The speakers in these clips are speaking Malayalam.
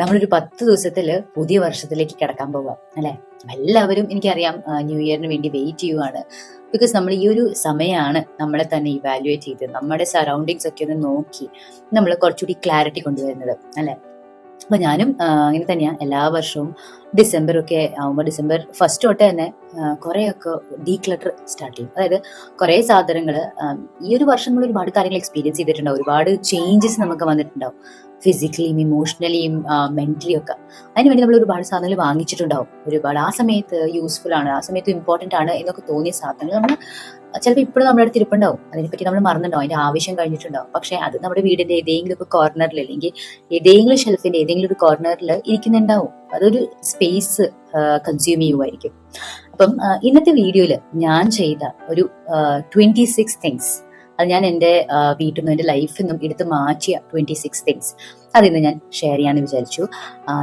നമ്മളൊരു 10 ദിവസത്തില് പുതിയ വർഷത്തിലേക്ക് കിടക്കാൻ പോവാം അല്ലെ. എല്ലാവരും എനിക്കറിയാം ന്യൂ ഇയറിന് വേണ്ടി വെയിറ്റ് ചെയ്യുവാണ്. ബിക്കോസ് നമ്മൾ ഈ ഒരു സമയമാണ് നമ്മളെ തന്നെ ഇവാലുവേറ്റ് ചെയ്ത് നമ്മുടെ സറൗണ്ടിങ്സ് ഒക്കെ ഒന്ന് നോക്കി നമ്മൾ കുറച്ചുകൂടി ക്ലാരിറ്റി കൊണ്ടുവരുന്നത് അല്ലെ. അപ്പൊ ഞാനും അങ്ങനെ തന്നെയാ. എല്ലാ വർഷവും ഡിസംബർ ഒക്കെ ആവുമ്പോൾ ഡിസംബർ ഫസ്റ്റ് തൊട്ട് തന്നെ കുറേയൊക്കെ ഡീക്ലട്ടർ സ്റ്റാർട്ട് ചെയ്യും. അതായത് കുറേ സാധനങ്ങൾ ഈ ഒരു വർഷം നമ്മൾ ഒരുപാട് കാര്യങ്ങൾ എക്സ്പീരിയൻസ് ചെയ്തിട്ടുണ്ടാവും. ഒരുപാട് ചേഞ്ചസ് നമുക്ക് വന്നിട്ടുണ്ടാവും, ഫിസിക്കലിയും ഇമോഷണലിയും മെന്റലിയും ഒക്കെ. അതിനുവേണ്ടി നമ്മൾ ഒരുപാട് സാധനങ്ങൾ വാങ്ങിച്ചിട്ടുണ്ടാവും. ഒരുപാട് ആ സമയത്ത് യൂസ്ഫുൾ ആണ്, ആ സമയത്ത് ഇമ്പോർട്ടൻ്റ് ആണ് എന്നൊക്കെ തോന്നിയ സാധനങ്ങൾ നമ്മൾ ചിലപ്പോൾ ഇപ്പോഴും നമ്മുടെ അടുത്ത് ഇരിപ്പുണ്ടാവും. അതിനെപ്പറ്റി നമ്മൾ മറന്നിട്ടുണ്ടാവും, അതിന്റെ ആവശ്യം കഴിഞ്ഞിട്ടുണ്ടാവും. പക്ഷെ അത് നമ്മുടെ വീടിന്റെ ഏതെങ്കിലും ഒരു കോർണറിൽ അല്ലെങ്കിൽ ഏതെങ്കിലും ഷെൽഫിന്റെ ഏതെങ്കിലും ഒരു കോർണറിൽ ഇരിക്കുന്നുണ്ടാവും. അതൊരു സ്പേസ് കൺസ്യൂം ചെയ്യുമായിരിക്കും. അപ്പം ഇന്നത്തെ വീഡിയോയിൽ ഞാൻ ചെയ്ത ഒരു 26 തിങ്സ്, അത് ഞാൻ എൻ്റെ വീട്ടിൽ നിന്നും എൻ്റെ ലൈഫിൽ നിന്നും എടുത്ത് മാറ്റിയ 26 തിങ്സ് അതിന്ന് ഞാൻ ഷെയർ ചെയ്യാന്ന് വിചാരിച്ചു.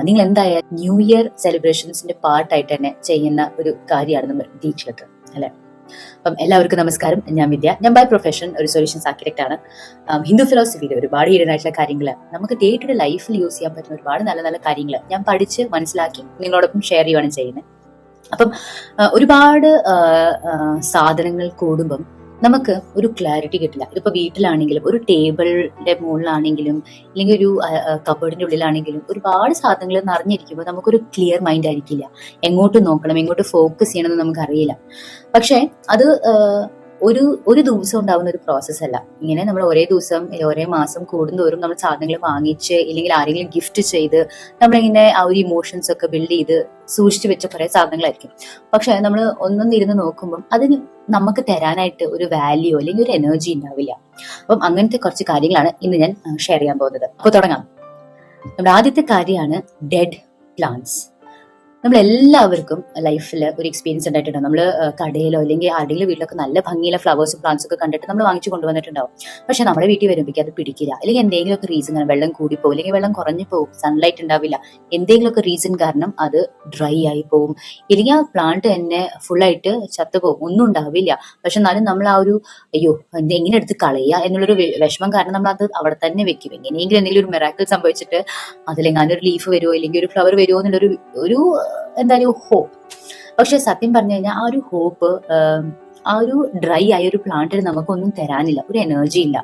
നിങ്ങൾ എന്തായാലും ന്യൂ ഇയർ സെലിബ്രേഷൻസിന്റെ പാർട്ടായിട്ട് തന്നെ ചെയ്യുന്ന ഒരു കാര്യമാണ് നമ്മൾ ഡീക്ലട്ടർ അല്ലെ. അപ്പം എല്ലാവർക്കും നമസ്കാരം. ഞാൻ വിദ്യ. ഞാൻ ബൈ പ്രൊഫഷൻ ഒരു സൊല്യൂഷൻസ് ആർക്കിടെക്ട് ആണ്. ഹിന്ദു ഫിലോസഫിയിൽ ഒരുപാട് ഹിഡൻ ആയിട്ടുള്ള കാര്യങ്ങൾ, നമുക്ക് ഡേ ടു ഡേ ലൈഫിൽ യൂസ് ചെയ്യാൻ പറ്റുന്ന ഒരുപാട് നല്ല നല്ല കാര്യങ്ങൾ ഞാൻ പഠിച്ച് മനസ്സിലാക്കി നിങ്ങളോടൊപ്പം ഷെയർ ചെയ്യുകയാണ് ചെയ്യുന്നത്. അപ്പം ഒരുപാട് സാധനങ്ങൾ കൂടുമ്പം നമുക്ക് ഒരു ക്ലാരിറ്റി കിട്ടില്ല. ഇതിപ്പോ വീട്ടിലാണെങ്കിലും ഒരു ടേബിളിന്റെ മുകളിലാണെങ്കിലും അല്ലെങ്കിൽ ഒരു കബോർഡിന്റെ ഉള്ളിലാണെങ്കിലും ഒരുപാട് സാധനങ്ങൾ നിറഞ്ഞിരിക്കുമ്പോൾ നമുക്കൊരു ക്ലിയർ മൈൻഡ് ആയിരിക്കില്ല. എങ്ങോട്ട് നോക്കണം, എങ്ങോട്ട് ഫോക്കസ് ചെയ്യണമെന്ന് നമുക്ക് അറിയില്ല. പക്ഷെ അത് ഒരു ദിവസം ഉണ്ടാവുന്ന ഒരു പ്രോസസ് അല്ല. ഇങ്ങനെ നമ്മൾ ഒരേ ദിവസം ഒരേ മാസം കൂടുന്തോറും നമ്മൾ സാധനങ്ങൾ വാങ്ങിച്ച് ഇല്ലെങ്കിൽ ആരെങ്കിലും ഗിഫ്റ്റ് ചെയ്ത് നമ്മളിങ്ങനെ ആ ഒരു ഇമോഷൻസ് ഒക്കെ ബിൽഡ് ചെയ്ത് സൂക്ഷിച്ചു വെച്ച കുറെ സാധനങ്ങളായിരിക്കും. പക്ഷെ നമ്മൾ ഒന്നൊന്നിരുന്ന് നോക്കുമ്പം അതിന് നമുക്ക് തരാനായിട്ട് ഒരു വാല്യൂ അല്ലെങ്കിൽ ഒരു എനർജി ഉണ്ടാവില്ല. അപ്പം അങ്ങനത്തെ കുറച്ച് കാര്യങ്ങളാണ് ഇന്ന് ഞാൻ ഷെയർ ചെയ്യാൻ പോകുന്നത്. അപ്പോൾ തുടങ്ങാം. നമ്മുടെ ആദ്യത്തെ കാര്യമാണ് ഡെഡ് പ്ലാന്റ്സ്. നമ്മളെല്ലാവർക്കും ലൈഫിൽ ഒരു എക്സ്പീരിയൻസ് ഉണ്ടായിട്ടുണ്ടാവും. നമ്മൾ കടയിലോ അല്ലെങ്കിൽ ആരുടെയും വീട്ടിലൊക്കെ നല്ല ഭംഗിയുള്ള ഫ്ലവേഴ്സും പ്ലാന്റ്സ് ഒക്കെ കണ്ടിട്ട് നമ്മൾ വാങ്ങിച്ചു കൊണ്ടുവന്നിട്ടുണ്ടാവും. പക്ഷെ നമ്മുടെ വീട്ടിൽ വരുമ്പോഴേക്കും അത് പിടിക്കില്ല. അല്ലെങ്കിൽ എന്തെങ്കിലുമൊക്കെ റീസൺ, വെള്ളം കൂടിപ്പോകും അല്ലെങ്കിൽ വെള്ളം കുറഞ്ഞു പോകും, സൺലൈറ്റ് ഉണ്ടാവില്ല, എന്തെങ്കിലുമൊക്കെ റീസൺ കാരണം അത് ഡ്രൈ ആയി പോകും, ഇല്ലെങ്കിൽ ആ പ്ലാന്റ് തന്നെ ഫുള്ളായിട്ട് ചത്തുപോകും, ഒന്നും ഉണ്ടാവില്ല. പക്ഷെ എന്നാലും നമ്മൾ ആ ഒരു അയ്യോ എങ്ങനെ എടുത്ത് കളയുക എന്നുള്ളൊരു വിഷമം കാരണം നമ്മൾ അത് അവിടെ തന്നെ വെക്കും. എങ്ങനെയെങ്കിലും എന്തെങ്കിലും ഒരു മിറാക്കിൾ സംഭവിച്ചിട്ട് അതിലെങ്ങാനും ഒരു ലീഫ് വരുമോ അല്ലെങ്കിൽ ഒരു ഫ്ലവർ വരുമോ എന്നുള്ളൊരു എന്തായാലും ഹോപ്പ്. പക്ഷെ സത്യം പറഞ്ഞു കഴിഞ്ഞാൽ ആ ഒരു ഹോപ്പ് ആ ഒരു ഡ്രൈ ആയ ഒരു പ്ലാന്റിന് നമുക്കൊന്നും തരാനില്ല, ഒരു എനർജി ഇല്ല.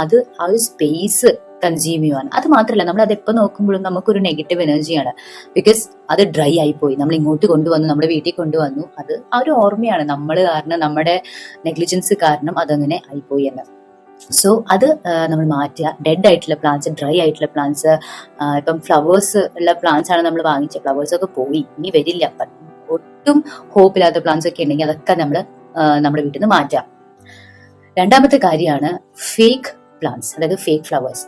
അത് ആ ഒരു സ്പേസ് കൺസ്യൂം ചെയ്യുവാണ്. അത് മാത്രമല്ല, നമ്മൾ അത് എപ്പോൾ നോക്കുമ്പോഴും നമുക്കൊരു നെഗറ്റീവ് എനർജിയാണ്. ബിക്കോസ് അത് ഡ്രൈ ആയിപ്പോയി, നമ്മൾ ഇങ്ങോട്ട് കൊണ്ടുവന്നു, നമ്മുടെ വീട്ടിൽ കൊണ്ടുവന്നു, അത് ആ ഒരു ഓർമ്മയാണ് നമ്മൾ കാരണം, നമ്മുടെ നെഗ്ലിജൻസ് കാരണം അതങ്ങനെ ആയിപ്പോയി എന്ന്. സോ അത് നമ്മൾ മാറ്റുക. ഡെഡ് ആയിട്ടുള്ള പ്ലാന്റ്സ്, ഡ്രൈ ആയിട്ടുള്ള പ്ലാന്റ്സ്, ഇപ്പം ഫ്ലവേഴ്സ് ഉള്ള പ്ലാന്റ്സ് ആണ് നമ്മൾ വാങ്ങിച്ച, ഫ്ലവേഴ്സ് ഒക്കെ പോയി, ഇനി വരില്ല, ഒട്ടും ഹോപ്പില്ലാത്ത പ്ലാന്റ്സ് ഒക്കെ ഉണ്ടെങ്കിൽ അതൊക്കെ നമ്മൾ നമ്മുടെ വീട്ടിൽ നിന്ന് മാറ്റാം. രണ്ടാമത്തെ കാര്യമാണ് ഫേക്ക് പ്ലാന്റ്സ്, അതായത് ഫേക്ക് ഫ്ലവേഴ്സ്.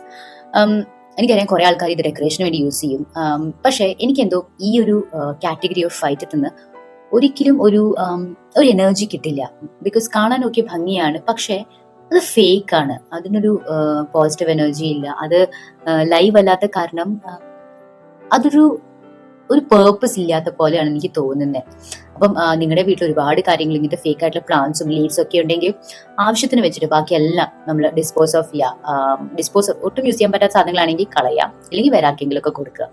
എനിക്കറിയാം കുറെ ആൾക്കാർ ഇത് ഡെക്കറേഷന് വേണ്ടി യൂസ് ചെയ്യും. പക്ഷെ എനിക്കെന്തോ ഈ ഒരു കാറ്റഗറി ഓഫ് ഫൈറ്റിൽ നിന്ന് ഒരിക്കലും ഒരു എനർജി കിട്ടില്ല. ബിക്കോസ് കാണാനൊക്കെ ഭംഗിയാണ്, പക്ഷെ അത് ഫേക്ക് ആണ്. അതിനൊരു പോസിറ്റീവ് എനർജി ഇല്ല. അത് ലൈവ് അല്ലാത്ത കാരണം അതൊരു പേർപ്പസ് ഇല്ലാത്ത പോലെയാണ് എനിക്ക് തോന്നുന്നത്. അപ്പം നിങ്ങളുടെ വീട്ടിൽ ഒരുപാട് കാര്യങ്ങൾ ഇങ്ങനത്തെ ഫേക്ക് ആയിട്ടുള്ള പ്ലാന്റ്സും ലീവ്സും ഒക്കെ ഉണ്ടെങ്കിൽ ആവശ്യത്തിന് വെച്ചിട്ട് ബാക്കിയെല്ലാം നമ്മൾ ഡിസ്പോസ് ഒട്ടും യൂസ് ചെയ്യാൻ പറ്റാത്ത സാധനങ്ങളാണെങ്കിൽ കളയാം, അല്ലെങ്കിൽ വേറാർക്കെങ്കിലും ഒക്കെ കൊടുക്കുക.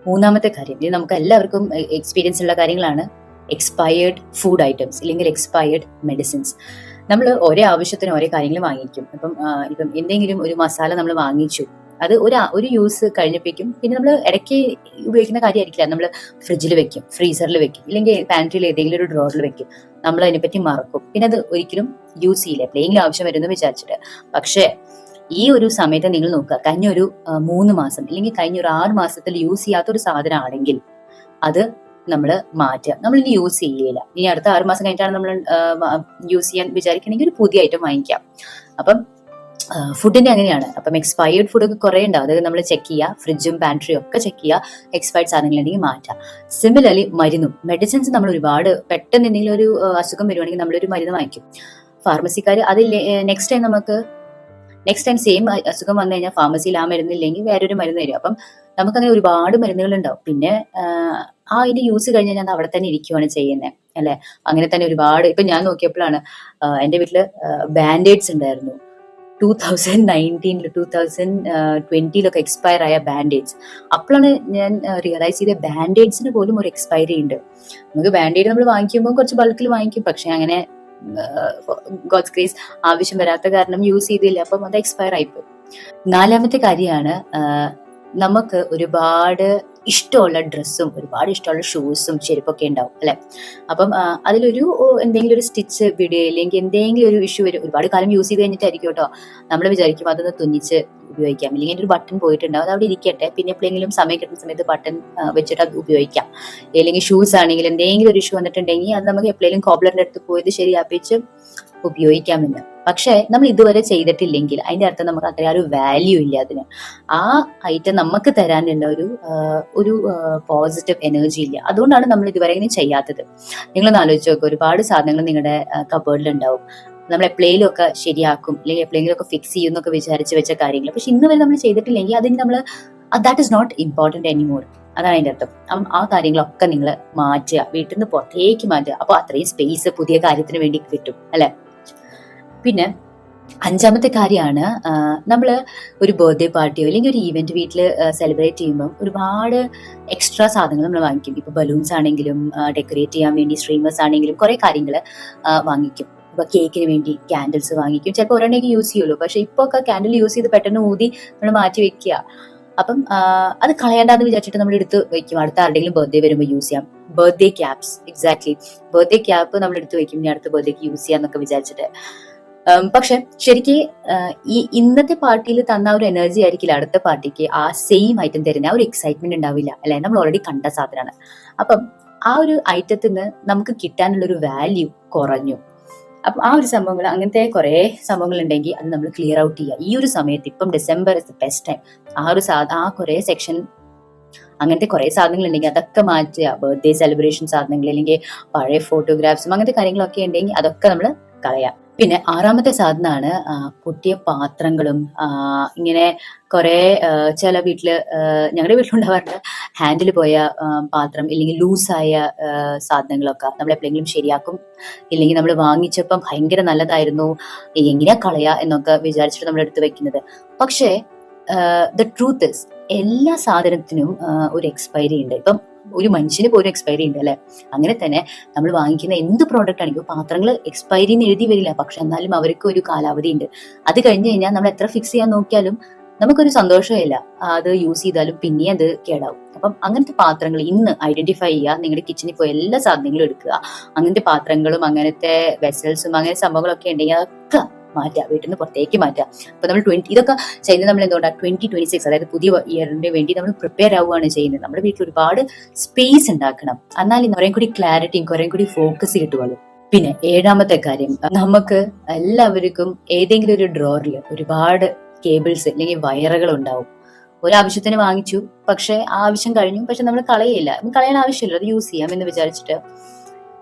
മൂന്നാമത്തെ കാര്യം, ഇത് നമുക്ക് എല്ലാവർക്കും എക്സ്പീരിയൻസ് ഉള്ള കാര്യങ്ങളാണ്, എക്സ്പയർഡ് ഫുഡ് ഐറ്റംസ് അല്ലെങ്കിൽ എക്സ്പയർഡ് മെഡിസിൻസ്. നമ്മൾ ഒരേ ആവശ്യത്തിന് ഓരോ കാര്യങ്ങൾ വാങ്ങിക്കും. ഇപ്പം എന്തെങ്കിലും ഒരു മസാല നമ്മൾ വാങ്ങിച്ചു, അത് ഒരു യൂസ് കഴിഞ്ഞപ്പോഴേക്കും പിന്നെ നമ്മൾ ഇടയ്ക്ക് ഉപയോഗിക്കുന്ന കാര്യമായിരിക്കില്ല, നമ്മൾ ഫ്രിഡ്ജിൽ വെക്കും, ഫ്രീസറിൽ വെക്കും, ഇല്ലെങ്കിൽ പാൻട്രിയിൽ ഏതെങ്കിലും ഒരു ഡ്രോറിൽ വെക്കും. നമ്മൾ അതിനെപ്പറ്റി മറക്കും, പിന്നെ അത് ഒരിക്കലും യൂസ് ചെയ്യില്ല, എപ്പോഴെങ്കിലും ആവശ്യം വരുമെന്ന് വിചാരിച്ചിട്ട്. പക്ഷേ ഈ ഒരു സമയത്ത് നിങ്ങൾ നോക്കുക, കഴിഞ്ഞ ഒരു 3 മാസം അല്ലെങ്കിൽ കഴിഞ്ഞ ഒരു 6 മാസത്തിൽ യൂസ് ചെയ്യാത്ത ഒരു സാധനമാണെങ്കിൽ അത് നമ്മൾ മാറ്റുക. നമ്മൾ ഇനി യൂസ് ചെയ്യില്ല. ഇനി അടുത്ത 6 മാസം കഴിഞ്ഞിട്ടാണ് നമ്മൾ യൂസ് ചെയ്യാൻ വിചാരിക്കണമെങ്കിൽ ഒരു പുതിയ ഐറ്റം വാങ്ങിക്കാം. അപ്പം ഫുഡിന്റെ അങ്ങനെയാണ്. അപ്പം എക്സ്പയർഡ് ഫുഡ് ഒക്കെ കുറെ ഉണ്ടാവും, അതായത് നമ്മൾ ചെക്ക് ചെയ്യുക, ഫ്രിഡ്ജും പാൻട്രിയും ഒക്കെ ചെക്ക് ചെയ്യുക, എക്സ്പയർഡ് സാധനങ്ങളുണ്ടെങ്കിൽ മാറ്റാം. സിമിലർലി മെഡിസിൻസ് നമ്മൾ ഒരുപാട് പെട്ടെന്ന് എന്തെങ്കിലും ഒരു അസുഖം വരുവാണെങ്കിൽ നമ്മളൊരു മരുന്ന് വാങ്ങിക്കും. ഫാർമസിക്കാർ അതിൽ നെക്സ്റ്റ് ടൈം സെയിം അസുഖം വന്നു കഴിഞ്ഞാൽ ഫാർമസിയിൽ ആ മരുന്നില്ലെങ്കിൽ വേറൊരു മരുന്ന് തരും. അപ്പം നമുക്കങ്ങനെ ഒരുപാട് മരുന്നുകൾ ഉണ്ടാവും. പിന്നെ അതിന്റെ യൂസ് കഴിഞ്ഞ് ഞാൻ അവിടെ തന്നെ ഇരിക്കുവാണ് ചെയ്യുന്നത് അല്ലെ. അങ്ങനെ തന്നെ ഒരുപാട്, ഇപ്പൊ ഞാൻ നോക്കിയപ്പോഴാണ് എന്റെ വീട്ടില് ബാൻഡേഡ്സ് ഉണ്ടായിരുന്നു. 2019 2020 എക്സ്പയർ ആയ ബാൻഡേഡ്സ്. അപ്പോഴാണ് ഞാൻ റിയലൈസ് ചെയ്ത ബാൻഡേഡ്സിന് പോലും ഒരു എക്സ്പയറി ഉണ്ട്. നമുക്ക് ബാൻഡേഡ് നമ്മൾ വാങ്ങിക്കുമ്പോൾ കുറച്ച് ബൾക്കിൽ വാങ്ങിക്കും, പക്ഷെ അങ്ങനെ ഗോഡ്സ് ഗ്രേസ് ആവശ്യം വരാത്ത കാരണം യൂസ് ചെയ്തില്ല, അപ്പം അത് എക്സ്പയർ ആയിപ്പോയി. നാലാമത്തെ കാര്യമാണ് നമുക്ക് ഒരുപാട് ഇഷ്ടമുള്ള ഡ്രസ്സും ഒരുപാട് ഇഷ്ടമുള്ള ഷൂസും ചെരുപ്പൊക്കെ ഉണ്ടാവും അല്ലെ. അപ്പം അതിലൊരു എന്തെങ്കിലും ഒരു സ്റ്റിച്ച് വിടുക അല്ലെങ്കിൽ എന്തെങ്കിലും ഒരു ഇഷ്യൂ വരും. ഒരുപാട് കാലം യൂസ് ചെയ്ത് കഴിഞ്ഞിട്ടായിരിക്കും കേട്ടോ നമ്മൾ വിചാരിക്കും അതൊന്ന് തുന്നിച്ച് ഉപയോഗിക്കാം, അല്ലെങ്കിൽ ഒരു ബട്ടൺ പോയിട്ടുണ്ടാവും, അത് അവിടെ ഇരിക്കട്ടെ, പിന്നെ എപ്പോഴെങ്കിലും സമയം കിട്ടുന്ന സമയത്ത് ബട്ടൺ വെച്ചിട്ട് അത് ഉപയോഗിക്കാം. അല്ലെങ്കിൽ ഷൂസ് ആണെങ്കിൽ എന്തെങ്കിലും ഒരു ഇഷ്യൂ വന്നിട്ടുണ്ടെങ്കിൽ അത് നമുക്ക് എപ്പോഴെങ്കിലും കോബ്ലറിന്റെ അടുത്ത് പോയത് ശരിയാപ്പിച്ച് ഉപയോഗിക്കാമെന്ന്. പക്ഷെ നമ്മൾ ഇതുവരെ ചെയ്തിട്ടില്ലെങ്കിൽ അതിന്റെ അർത്ഥം നമുക്ക് അത്ര ഒരു വാല്യൂ ഇല്ല അതിന്. ആ ഐറ്റം നമുക്ക് തരാനുള്ള ഒരു പോസിറ്റീവ് എനർജി ഇല്ല. അതുകൊണ്ടാണ് നമ്മൾ ഇതുവരെ ഇങ്ങനെ ചെയ്യാത്തത്. നിങ്ങളൊന്ന് ആലോചിച്ച് നോക്കുക, ഒരുപാട് സാധനങ്ങൾ നിങ്ങളുടെ കബേർഡിൽ ഉണ്ടാവും, നമ്മൾ എപ്പോഴെങ്കിലും ഒക്കെ ശരിയാക്കും അല്ലെങ്കിൽ എപ്പോഴെങ്കിലും ഒക്കെ ഫിക്സ് ചെയ്യും എന്നൊക്കെ വിചാരിച്ച് വെച്ച കാര്യങ്ങൾ. പക്ഷെ ഇന്ന് വരെ നമ്മൾ ചെയ്തിട്ടില്ലെങ്കിൽ അതിന് നമ്മൾ that is not important anymore. അതാണ് അതിന്റെ അർത്ഥം. ആ കാര്യങ്ങളൊക്കെ നിങ്ങൾ മാറ്റുക, വീട്ടിൽ നിന്ന് പുറത്തേക്ക് മാറ്റുക. അപ്പൊ അത്രയും സ്പേസ് പുതിയ കാര്യത്തിന് വേണ്ടി കിട്ടും അല്ലെ. പിന്നെ അഞ്ചാമത്തെ കാര്യമാണ് നമ്മൾ ഒരു ബർത്ത്ഡേ പാർട്ടിയോ അല്ലെങ്കിൽ ഒരു ഈവന്റ് വീട്ടിൽ സെലിബ്രേറ്റ് ചെയ്യുമ്പോൾ ഒരുപാട് എക്സ്ട്രാ സാധനങ്ങൾ നമ്മൾ വാങ്ങിക്കും. ഇപ്പൊ ബലൂൺസ് ആണെങ്കിലും ഡെക്കറേറ്റ് ചെയ്യാൻ വേണ്ടി സ്ട്രീമേഴ്സ് ആണെങ്കിലും കുറെ കാര്യങ്ങൾ വാങ്ങിക്കും. ഇപ്പൊ കേക്കിന് വേണ്ടി ക്യാൻഡിൽസ് വാങ്ങിക്കും. ചിലപ്പോൾ ഒരെണ്ണയ്ക്ക് യൂസ് ചെയ്യുള്ളൂ, പക്ഷെ ഇപ്പൊ ഒക്കെ ക്യാൻഡിൽ യൂസ് ചെയ്ത് പെട്ടെന്ന് ഊതി നമ്മൾ മാറ്റി വെക്കുക. അപ്പം അത് കളയണ്ടെന്ന് വിചാരിച്ചിട്ട് നമ്മൾ എടുത്ത് വെക്കും, അടുത്ത ആരുടെങ്കിലും ബർത്ത്ഡേ വരുമ്പോൾ യൂസ് ചെയ്യാം. Birthday caps, exactly, birthday cap നമ്മൾ എടുത്ത് വെക്കും, ഇനി അടുത്ത ബർത്ത്ഡേക്ക് യൂസ് ചെയ്യാന്നൊക്കെ വിചാരിച്ചിട്ട്. പക്ഷെ ശരിക്ക് ഈ ഇന്നത്തെ പാർട്ടിയിൽ തന്ന ഒരു എനർജി ആയിരിക്കില്ല അടുത്ത പാർട്ടിക്ക് ആ സെയിം ഐറ്റം തരുന്ന ഒരു എക്സൈറ്റ്മെന്റ് ഉണ്ടാവില്ല അല്ലെ. നമ്മൾ ഓൾറെഡി കണ്ട സാധനമാണ്. അപ്പം ആ ഒരു ഐറ്റത്തിൽ നിന്ന് നമുക്ക് കിട്ടാനുള്ള ഒരു വാല്യൂ കുറഞ്ഞു. അപ്പം ആ ഒരു സംഭവങ്ങൾ, അങ്ങനത്തെ കുറെ സംഭവങ്ങൾ ഉണ്ടെങ്കിൽ അത് നമ്മൾ ക്ലിയർ ഔട്ട് ചെയ്യുക ഈ ഒരു സമയത്ത്. ഇപ്പം December is the best time. ആ കുറെ സെക്ഷൻ അങ്ങനത്തെ കുറെ സാധനങ്ങൾ ഉണ്ടെങ്കിൽ അതൊക്കെ മാറ്റുക. ബർത്ത്ഡേ സെലിബ്രേഷൻ സാധനങ്ങൾ അല്ലെങ്കിൽ പഴയ ഫോട്ടോഗ്രാഫ്സും അങ്ങനത്തെ കാര്യങ്ങളൊക്കെ ഉണ്ടെങ്കിൽ അതൊക്കെ നമ്മൾ കളയാം. പിന്നെ ആറാമത്തെ സാധനമാണ് പൊട്ടിയ പാത്രങ്ങളും ഇങ്ങനെ കുറെ ചില വീട്ടില്, ഞങ്ങളുടെ വീട്ടിലുണ്ടാവാറുണ്ട്, ഹാൻഡിൽ പോയ പാത്രം ഇല്ലെങ്കിൽ ലൂസായ സാധനങ്ങളൊക്കെ നമ്മൾ എപ്പോഴെങ്കിലും ശരിയാക്കും. ഇല്ലെങ്കിൽ നമ്മൾ വാങ്ങിച്ചപ്പം ഭയങ്കര നല്ലതായിരുന്നു, എങ്ങനെയാ കളയാ എന്നൊക്കെ വിചാരിച്ചിട്ട് നമ്മൾ എടുത്ത് വെക്കുന്നത്. പക്ഷേ ദ ട്രൂത്ത് ഇസ് എല്ലാ സാധനത്തിനും ഒരു എക്സ്പയറി ഉണ്ട്. ഇപ്പം ഒരു മനുഷ്യന് പോലും എക്സ്പയറി ഉണ്ട് അല്ലെ. അങ്ങനെ തന്നെ നമ്മൾ വാങ്ങിക്കുന്ന എന്ത് പ്രോഡക്റ്റ് ആണെങ്കിലും പാത്രങ്ങൾ എക്സ്പയറി എന്ന് എഴുതി വരില്ല, പക്ഷെ എന്നാലും അവർക്ക് ഒരു കാലാവധി ഉണ്ട്. അത് കഴിഞ്ഞ് കഴിഞ്ഞാൽ നമ്മൾ എത്ര ഫിക്സ് ചെയ്യാൻ നോക്കിയാലും നമുക്കൊരു സന്തോഷമില്ല, അത് യൂസ് ചെയ്താലും പിന്നെ അത് കേടാവും. അപ്പം അങ്ങനത്തെ പാത്രങ്ങൾ ഇന്ന് ഐഡന്റിഫൈ ചെയ്യുക. നിങ്ങളുടെ കിച്ചണിൽ പോയി എല്ലാ സാധനങ്ങളും എടുക്കുക. അങ്ങനത്തെ പാത്രങ്ങളും അങ്ങനത്തെ വെസൽസും അങ്ങനെ സംഭവങ്ങളൊക്കെ ഉണ്ടെങ്കിൽ അതൊക്കെ മാറ്റുക, വീട്ടിൽ നിന്ന് പുറത്തേക്ക് മാറ്റുക. അപ്പൊ നമ്മൾ ഇതൊക്കെ ചെയ്യുന്നത് നമ്മൾ എന്തുകൊണ്ടാണ് 2026, അതായത് പുതിയ ഇയറിന് വേണ്ടി നമ്മൾ പ്രിപ്പയർ ആവുകയാണ് ചെയ്യുന്നത്. നമ്മുടെ വീട്ടിൽ ഒരുപാട് സ്പേസ് ഉണ്ടാക്കണം, എന്നാൽ കുറേ കൂടി ക്ലാരിറ്റിയും കുറേ കൂടി ഫോക്കസ് കിട്ടുമല്ലോ. പിന്നെ ഏഴാമത്തെ കാര്യം, നമുക്ക് എല്ലാവർക്കും ഏതെങ്കിലും ഒരു ഡ്രോറിൽ ഒരുപാട് കേബിൾസ് അല്ലെങ്കിൽ വയറുകൾ ഉണ്ടാവും. ഒരാവശ്യത്തിന് വാങ്ങിച്ചു, പക്ഷെ ആ ആവശ്യം കഴിഞ്ഞു, പക്ഷെ നമ്മൾ കളയില്ല. കളയാൻ ആവശ്യമില്ല, അത് യൂസ് ചെയ്യാം എന്ന് വിചാരിച്ചിട്ട്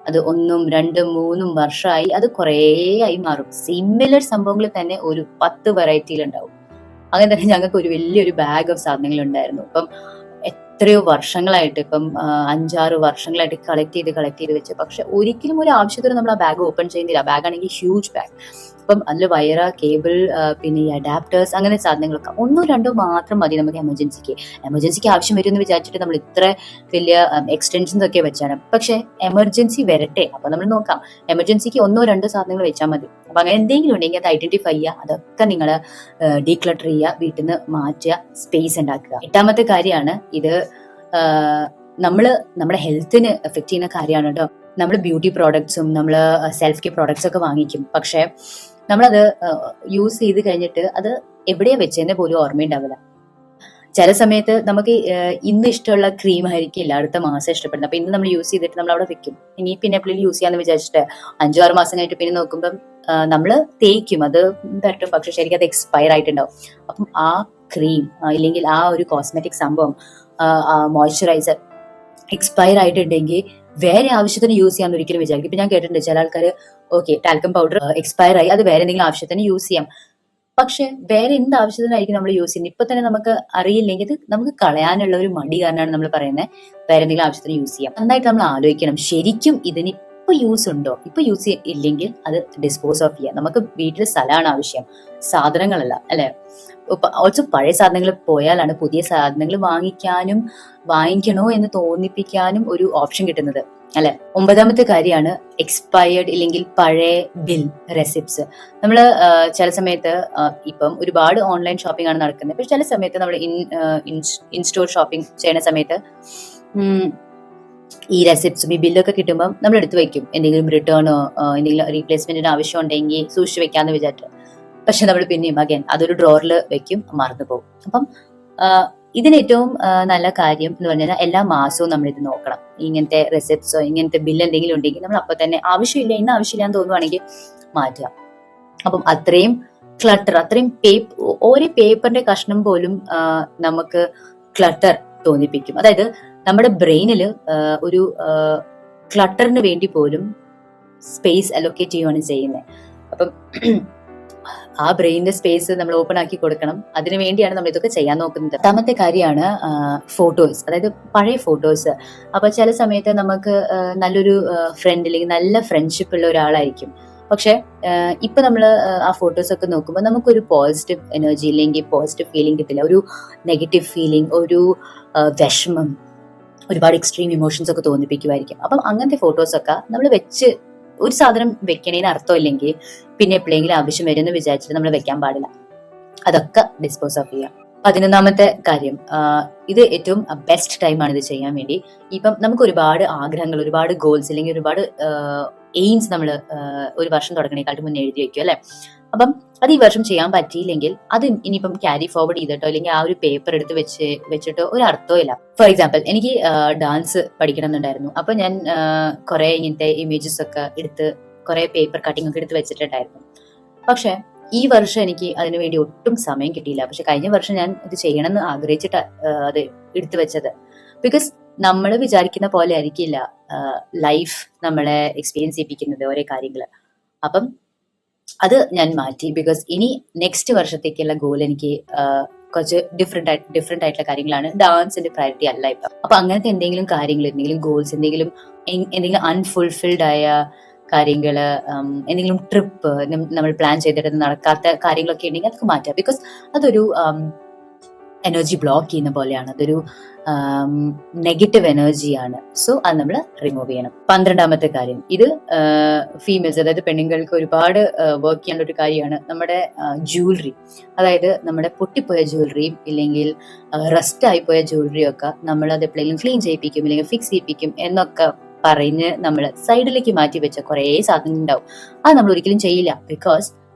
അത് 1, 2, 3 വർഷമായി അത് കുറേ ആയി മാറും. സിമിലർ സംഭവങ്ങൾ തന്നെ ഒരു 10 വെറൈറ്റിയിൽ ഉണ്ടാവും. അങ്ങനെ തന്നെ ഞങ്ങൾക്ക് ഒരു വലിയൊരു ബാഗ് ഓഫ് സാധനങ്ങൾ ഉണ്ടായിരുന്നു. ഇപ്പം എത്രയോ വർഷങ്ങളായിട്ട്, ഇപ്പം 5-6 വർഷങ്ങളായിട്ട് കളക്ട് ചെയ്ത് വെച്ച്, പക്ഷെ ഒരിക്കലും ഒരു ആവശ്യത്തിന് നമ്മൾ ആ ബാഗ് ഓപ്പൺ ചെയ്യുന്നില്ല. ബാഗാണെങ്കിൽ ഹ്യൂജ് ബാഗ്. അപ്പം അതിൽ വയറ, കേബിൾ, പിന്നെ ഈ അഡാപ്റ്റേഴ്സ് അങ്ങനെ സാധനങ്ങളൊക്കെ 1-2 മാത്രം മതി നമുക്ക് എമർജൻസിക്ക് ആവശ്യം വരും എന്ന് വിചാരിച്ചിട്ട് നമ്മൾ ഇത്ര വലിയ എക്സ്റ്റൻഷൻസ് ഒക്കെ വെച്ചാണ്. പക്ഷെ എമർജൻസി വരട്ടെ, അപ്പൊ നമ്മൾ നോക്കാം. എമർജൻസിക്ക് 1-2 സാധനങ്ങൾ വെച്ചാൽ മതി. അപ്പൊ അങ്ങനെ എന്തെങ്കിലും ഉണ്ടെങ്കിൽ അത് ഐഡന്റിഫൈ ചെയ്യുക, അതൊക്കെ നിങ്ങൾ ഡീക്ലട്ടർ ചെയ്യുക, വീട്ടിൽ നിന്ന് മാറ്റുക, സ്പേസ് ഉണ്ടാക്കുക. 8ാമത്തെ കാര്യമാണ് ഇത്, നമ്മുടെ ഹെൽത്തിന് എഫക്ട് ചെയ്യുന്ന കാര്യമാണ് കേട്ടോ. നമ്മൾ ബ്യൂട്ടി പ്രോഡക്ട്സും നമ്മൾ സെൽഫ് കെയർ പ്രോഡക്ട്സ് ഒക്കെ വാങ്ങിക്കും, പക്ഷെ നമ്മളത് യൂസ് ചെയ്ത് കഴിഞ്ഞിട്ട് അത് എവിടെയാ വെച്ചതെന്ന് പോലും ഓർമ്മയുണ്ടാവില്ല. ചില സമയത്ത് നമുക്ക് ഇന്ന് ഇഷ്ടമുള്ള ക്രീം ആയിരിക്കില്ല അടുത്ത മാസം ഇഷ്ടപ്പെടുന്നത്. അപ്പൊ ഇന്ന് നമ്മൾ യൂസ് ചെയ്തിട്ട് നമ്മൾ അവിടെ വെക്കും, ഇനി പിന്നെ എപ്പോഴും യൂസ് ചെയ്യാന്ന് വിചാരിച്ചിട്ട് 5-6 മാസം കഴിഞ്ഞിട്ട് പിന്നെ നോക്കുമ്പം നമ്മൾ തേക്കും, അത് പറ്റും, പക്ഷെ ശരിക്കും അത് എക്സ്പയർ ആയിട്ടുണ്ടാവും. അപ്പം ആ ക്രീം ഇല്ലെങ്കിൽ ആ ഒരു കോസ്മെറ്റിക് സംഭവം, മോയ്സ്ചറൈസർ എക്സ്പയർ ആയിട്ടുണ്ടെങ്കിൽ വേറെ ആവശ്യത്തിന് യൂസ് ചെയ്യാൻ ഒരിക്കലും വിചാരിക്കും. ഇപ്പൊ ഞാൻ കേട്ടിട്ടുണ്ട് ചില ആൾക്കാർ, ഓക്കെ ടാൽക്കം പൗഡർ എക്സ്പയർ ആയി, അത് വേറെ എന്തെങ്കിലും ആവശ്യത്തിന് യൂസ് ചെയ്യാം. പക്ഷെ വേറെ എന്ത് ആവശ്യത്തിനായിരിക്കും നമ്മൾ യൂസ് ചെയ്യുന്നത്? ഇപ്പൊ തന്നെ നമുക്ക് അറിയില്ലെങ്കിൽ ഇത് നമുക്ക് കളയാനുള്ള ഒരു മടി കാരണമാണ് നമ്മൾ പറയുന്നത് വേറെ എന്തെങ്കിലും ആവശ്യത്തിന് യൂസ് ചെയ്യാം. നന്നായിട്ട് നമ്മൾ ആലോചിക്കണം, ശരിക്കും ഇതിന് ഇപ്പൊ യൂസ് ഉണ്ടോ, ഇപ്പൊ യൂസ് ഇല്ലെങ്കിൽ അത് ഡിസ്പോസ് ഓഫ് ചെയ്യാം. നമുക്ക് വീട്ടിൽ സ്ഥലമാണ് ആവശ്യം, സാധനങ്ങളല്ല, അല്ലെ? ഓൾസോ പഴയ സാധനങ്ങൾ പോയാലാണ് പുതിയ സാധനങ്ങൾ വാങ്ങിക്കണോ എന്ന് തോന്നിപ്പിക്കാനും ഒരു ഓപ്ഷൻ കിട്ടുന്നത്, അല്ലെ? 9ാമത്തെ കാര്യമാണ് എക്സ്പയർഡ് ഇല്ലെങ്കിൽ പഴയ ബിൽ റെസിപ്റ്റ്സ്. നമ്മൾ ചില സമയത്ത് ഇപ്പം ഒരുപാട് ഓൺലൈൻ ഷോപ്പിംഗ് ആണ് നടക്കുന്നത്. പക്ഷെ ചില സമയത്ത് നമ്മൾ ഇൻ സ്റ്റോർ ഷോപ്പിംഗ് ചെയ്യുന്ന സമയത്ത് ഈ റെസിപ്റ്റ്സും ഈ ബില്ലൊക്കെ കിട്ടുമ്പോൾ നമ്മൾ എടുത്തു വെക്കും. എന്തെങ്കിലും റിട്ടേണോ എന്തെങ്കിലും റീപ്ലേസ്മെന്റിന് ആവശ്യം ഉണ്ടെങ്കിൽ സൂക്ഷിച്ചു വെക്കാന്ന് വിചാരിച്ചു. പക്ഷെ നമ്മൾ പിന്നെയും അഗൈൻ അതൊരു ഡ്രോറിൽ വെക്കും, മറന്നു പോകും. അപ്പം ഇതിന് ഏറ്റവും നല്ല കാര്യം എന്ന് പറഞ്ഞാൽ എല്ലാ മാസവും നമ്മൾ ഇത് നോക്കണം. ഇങ്ങനത്തെ റെസിപ്റ്റ്സോ ഇങ്ങനത്തെ ബില്ല് എന്തെങ്കിലും ഉണ്ടെങ്കിൽ നമ്മൾ അപ്പൊ തന്നെ ആവശ്യമില്ല, ഇന്ന് ആവശ്യമില്ല എന്ന് തോന്നുവാണെങ്കിൽ മാറ്റുക. അപ്പം അത്രയും ക്ലട്ടർ, അത്രയും ഓരോ പേപ്പറിന്റെ കഷ്ണം പോലും നമുക്ക് ക്ലട്ടർ തോന്നിപ്പിക്കും. അതായത് നമ്മുടെ ബ്രെയിനിൽ ഒരു ക്ലട്ടറിന് വേണ്ടി പോലും സ്പേസ് അലോക്കേറ്റ് ചെയ്യുകയാണ് ചെയ്യുന്നത്. അപ്പം ആ ബ്രെയിനിന്റെ സ്പേസ് നമ്മൾ ഓപ്പൺ ആക്കി കൊടുക്കണം. അതിനു വേണ്ടിയാണ് നമ്മൾ ഇതൊക്കെ ചെയ്യാൻ നോക്കുന്നത്. 10ാമത്തെ കാര്യമാണ് ഫോട്ടോസ്, അതായത് പഴയ ഫോട്ടോസ്. അപ്പൊ ചില സമയത്ത് നമുക്ക് നല്ലൊരു ഫ്രണ്ട് അല്ലെങ്കിൽ നല്ല ഫ്രണ്ട്ഷിപ്പ് ഉള്ള ഒരാളായിരിക്കും. പക്ഷെ ഇപ്പൊ നമ്മൾ ആ ഫോട്ടോസ് ഒക്കെ നോക്കുമ്പോൾ നമുക്കൊരു പോസിറ്റീവ് എനർജി ഇല്ലെങ്കിൽ പോസിറ്റീവ് ഫീലിംഗ് കിട്ടില്ല. ഒരു നെഗറ്റീവ് ഫീലിംഗ്, ഒരു വിഷമം, ഒരുപാട് എക്സ്ട്രീം ഇമോഷൻസ് ഒക്കെ തോന്നിപ്പിക്കുമായിരിക്കും. അപ്പം അങ്ങനത്തെ ഫോട്ടോസ് ഒക്കെ നമ്മൾ വെച്ച്, ഒരു സാധനം വെക്കണേന് അർത്ഥമില്ലെങ്കിൽ പിന്നെ എപ്പോഴെങ്കിലും ആവശ്യം വരുമെന്ന് വിചാരിച്ചിട്ട് നമ്മൾ വെക്കാൻ പാടില്ല. അതൊക്കെ ഡിസ്പോസ് ഓഫ് ചെയ്യാം. 11ാമത്തെ കാര്യം, ഇത് ഏറ്റവും ബെസ്റ്റ് ടൈമാണ് ഇത് ചെയ്യാൻ വേണ്ടി. ഇപ്പം നമുക്ക് ഒരുപാട് ആഗ്രഹങ്ങൾ, ഒരുപാട് ഗോൾസ് അല്ലെങ്കിൽ ഒരുപാട് എയിംസ് നമ്മൾ ഒരു വർഷം തുടങ്ങണേക്കാളും മുന്നേ എഴുതി വെക്കും, അല്ലെ? അപ്പം അത് ഈ വർഷം ചെയ്യാൻ പറ്റിയില്ലെങ്കിൽ അത് ഇനിയിപ്പം ക്യാരി ഫോർവേഡ് ചെയ്തിട്ടോ അല്ലെങ്കിൽ ആ ഒരു പേപ്പർ എടുത്ത് വെച്ചിട്ടോ ഒരു അർത്ഥവും ഇല്ല. ഫോർ എക്സാമ്പിൾ, എനിക്ക് ഡാൻസ് പഠിക്കണം എന്നുണ്ടായിരുന്നു. അപ്പൊ ഞാൻ കുറെ ഇങ്ങനത്തെ ഇമേജസ് ഒക്കെ എടുത്ത് കുറെ പേപ്പർ കട്ടിംഗ് ഒക്കെ എടുത്ത് വെച്ചിട്ടുണ്ടായിരുന്നു. പക്ഷെ ഈ വർഷം എനിക്ക് അതിനു വേണ്ടി ഒട്ടും സമയം കിട്ടിയില്ല. പക്ഷെ കഴിഞ്ഞ വർഷം ഞാൻ ഇത് ചെയ്യണമെന്ന് ആഗ്രഹിച്ചിട്ട് അത് എടുത്തു വെച്ചത്. ബിക്കോസ് നമ്മൾ വിചാരിക്കുന്ന പോലെ ആയിരിക്കില്ല ലൈഫ് നമ്മളെ എക്സ്പീരിയൻസ് ചെയ്യിപ്പിക്കുന്നത് ഓരോ കാര്യങ്ങള്. അപ്പം അത് ഞാൻ മാറ്റി. ബിക്കോസ് ഇനി നെക്സ്റ്റ് വർഷത്തേക്കുള്ള ഗോൾ എനിക്ക് കുറച്ച് ഡിഫറെന്റ് ആയിട്ടുള്ള കാര്യങ്ങളാണ്. ഡാൻസിന്റെ പ്രയോറിറ്റി അല്ല ഇപ്പം. അപ്പൊ അങ്ങനത്തെ എന്തെങ്കിലും കാര്യങ്ങൾ, എന്തെങ്കിലും ഗോൾസ്, എന്തെങ്കിലും അൺഫുൾഫിൽഡ് ആയ കാര്യങ്ങള്, എന്തെങ്കിലും ട്രിപ്പ് നമ്മൾ പ്ലാൻ ചെയ്തിട്ട് നടക്കാത്ത കാര്യങ്ങളൊക്കെ ഉണ്ടെങ്കിൽ അതൊക്കെ മാറ്റാം. ബിക്കോസ് അതൊരു എനർജി ബ്ലോക്ക് ചെയ്യുന്ന പോലെയാണ്, അതൊരു നെഗറ്റീവ് എനർജിയാണ്. സോ അത് നമ്മൾ റിമൂവ് ചെയ്യണം. 12ാമത്തെ കാര്യം, ഇത് ഫീമെയിൽസ്, അതായത് പെണ്ണുങ്ങൾക്ക് ഒരുപാട് വർക്ക് ചെയ്യേണ്ട ഒരു കാര്യമാണ് നമ്മുടെ ജ്വല്ലറി. അതായത് നമ്മുടെ പൊട്ടിപ്പോയ ജ്വല്ലറിയും ഇല്ലെങ്കിൽ റസ്റ്റ് ആയിപ്പോയ ജ്വല്ലറിയും ഒക്കെ നമ്മൾ അത് എപ്പോഴെങ്കിലും ക്ലീൻ ചെയ്യിപ്പിക്കും ഇല്ലെങ്കിൽ ഫിക്സ് ചെയ്യിപ്പിക്കും എന്നൊക്കെ പറഞ്ഞ് നമ്മൾ സൈഡിലേക്ക് മാറ്റി വെച്ച കുറേ സാധനങ്ങൾ ഉണ്ടാവും. അത് നമ്മൾ ഒരിക്കലും ചെയ്യില്ല. ബിക്കോസ്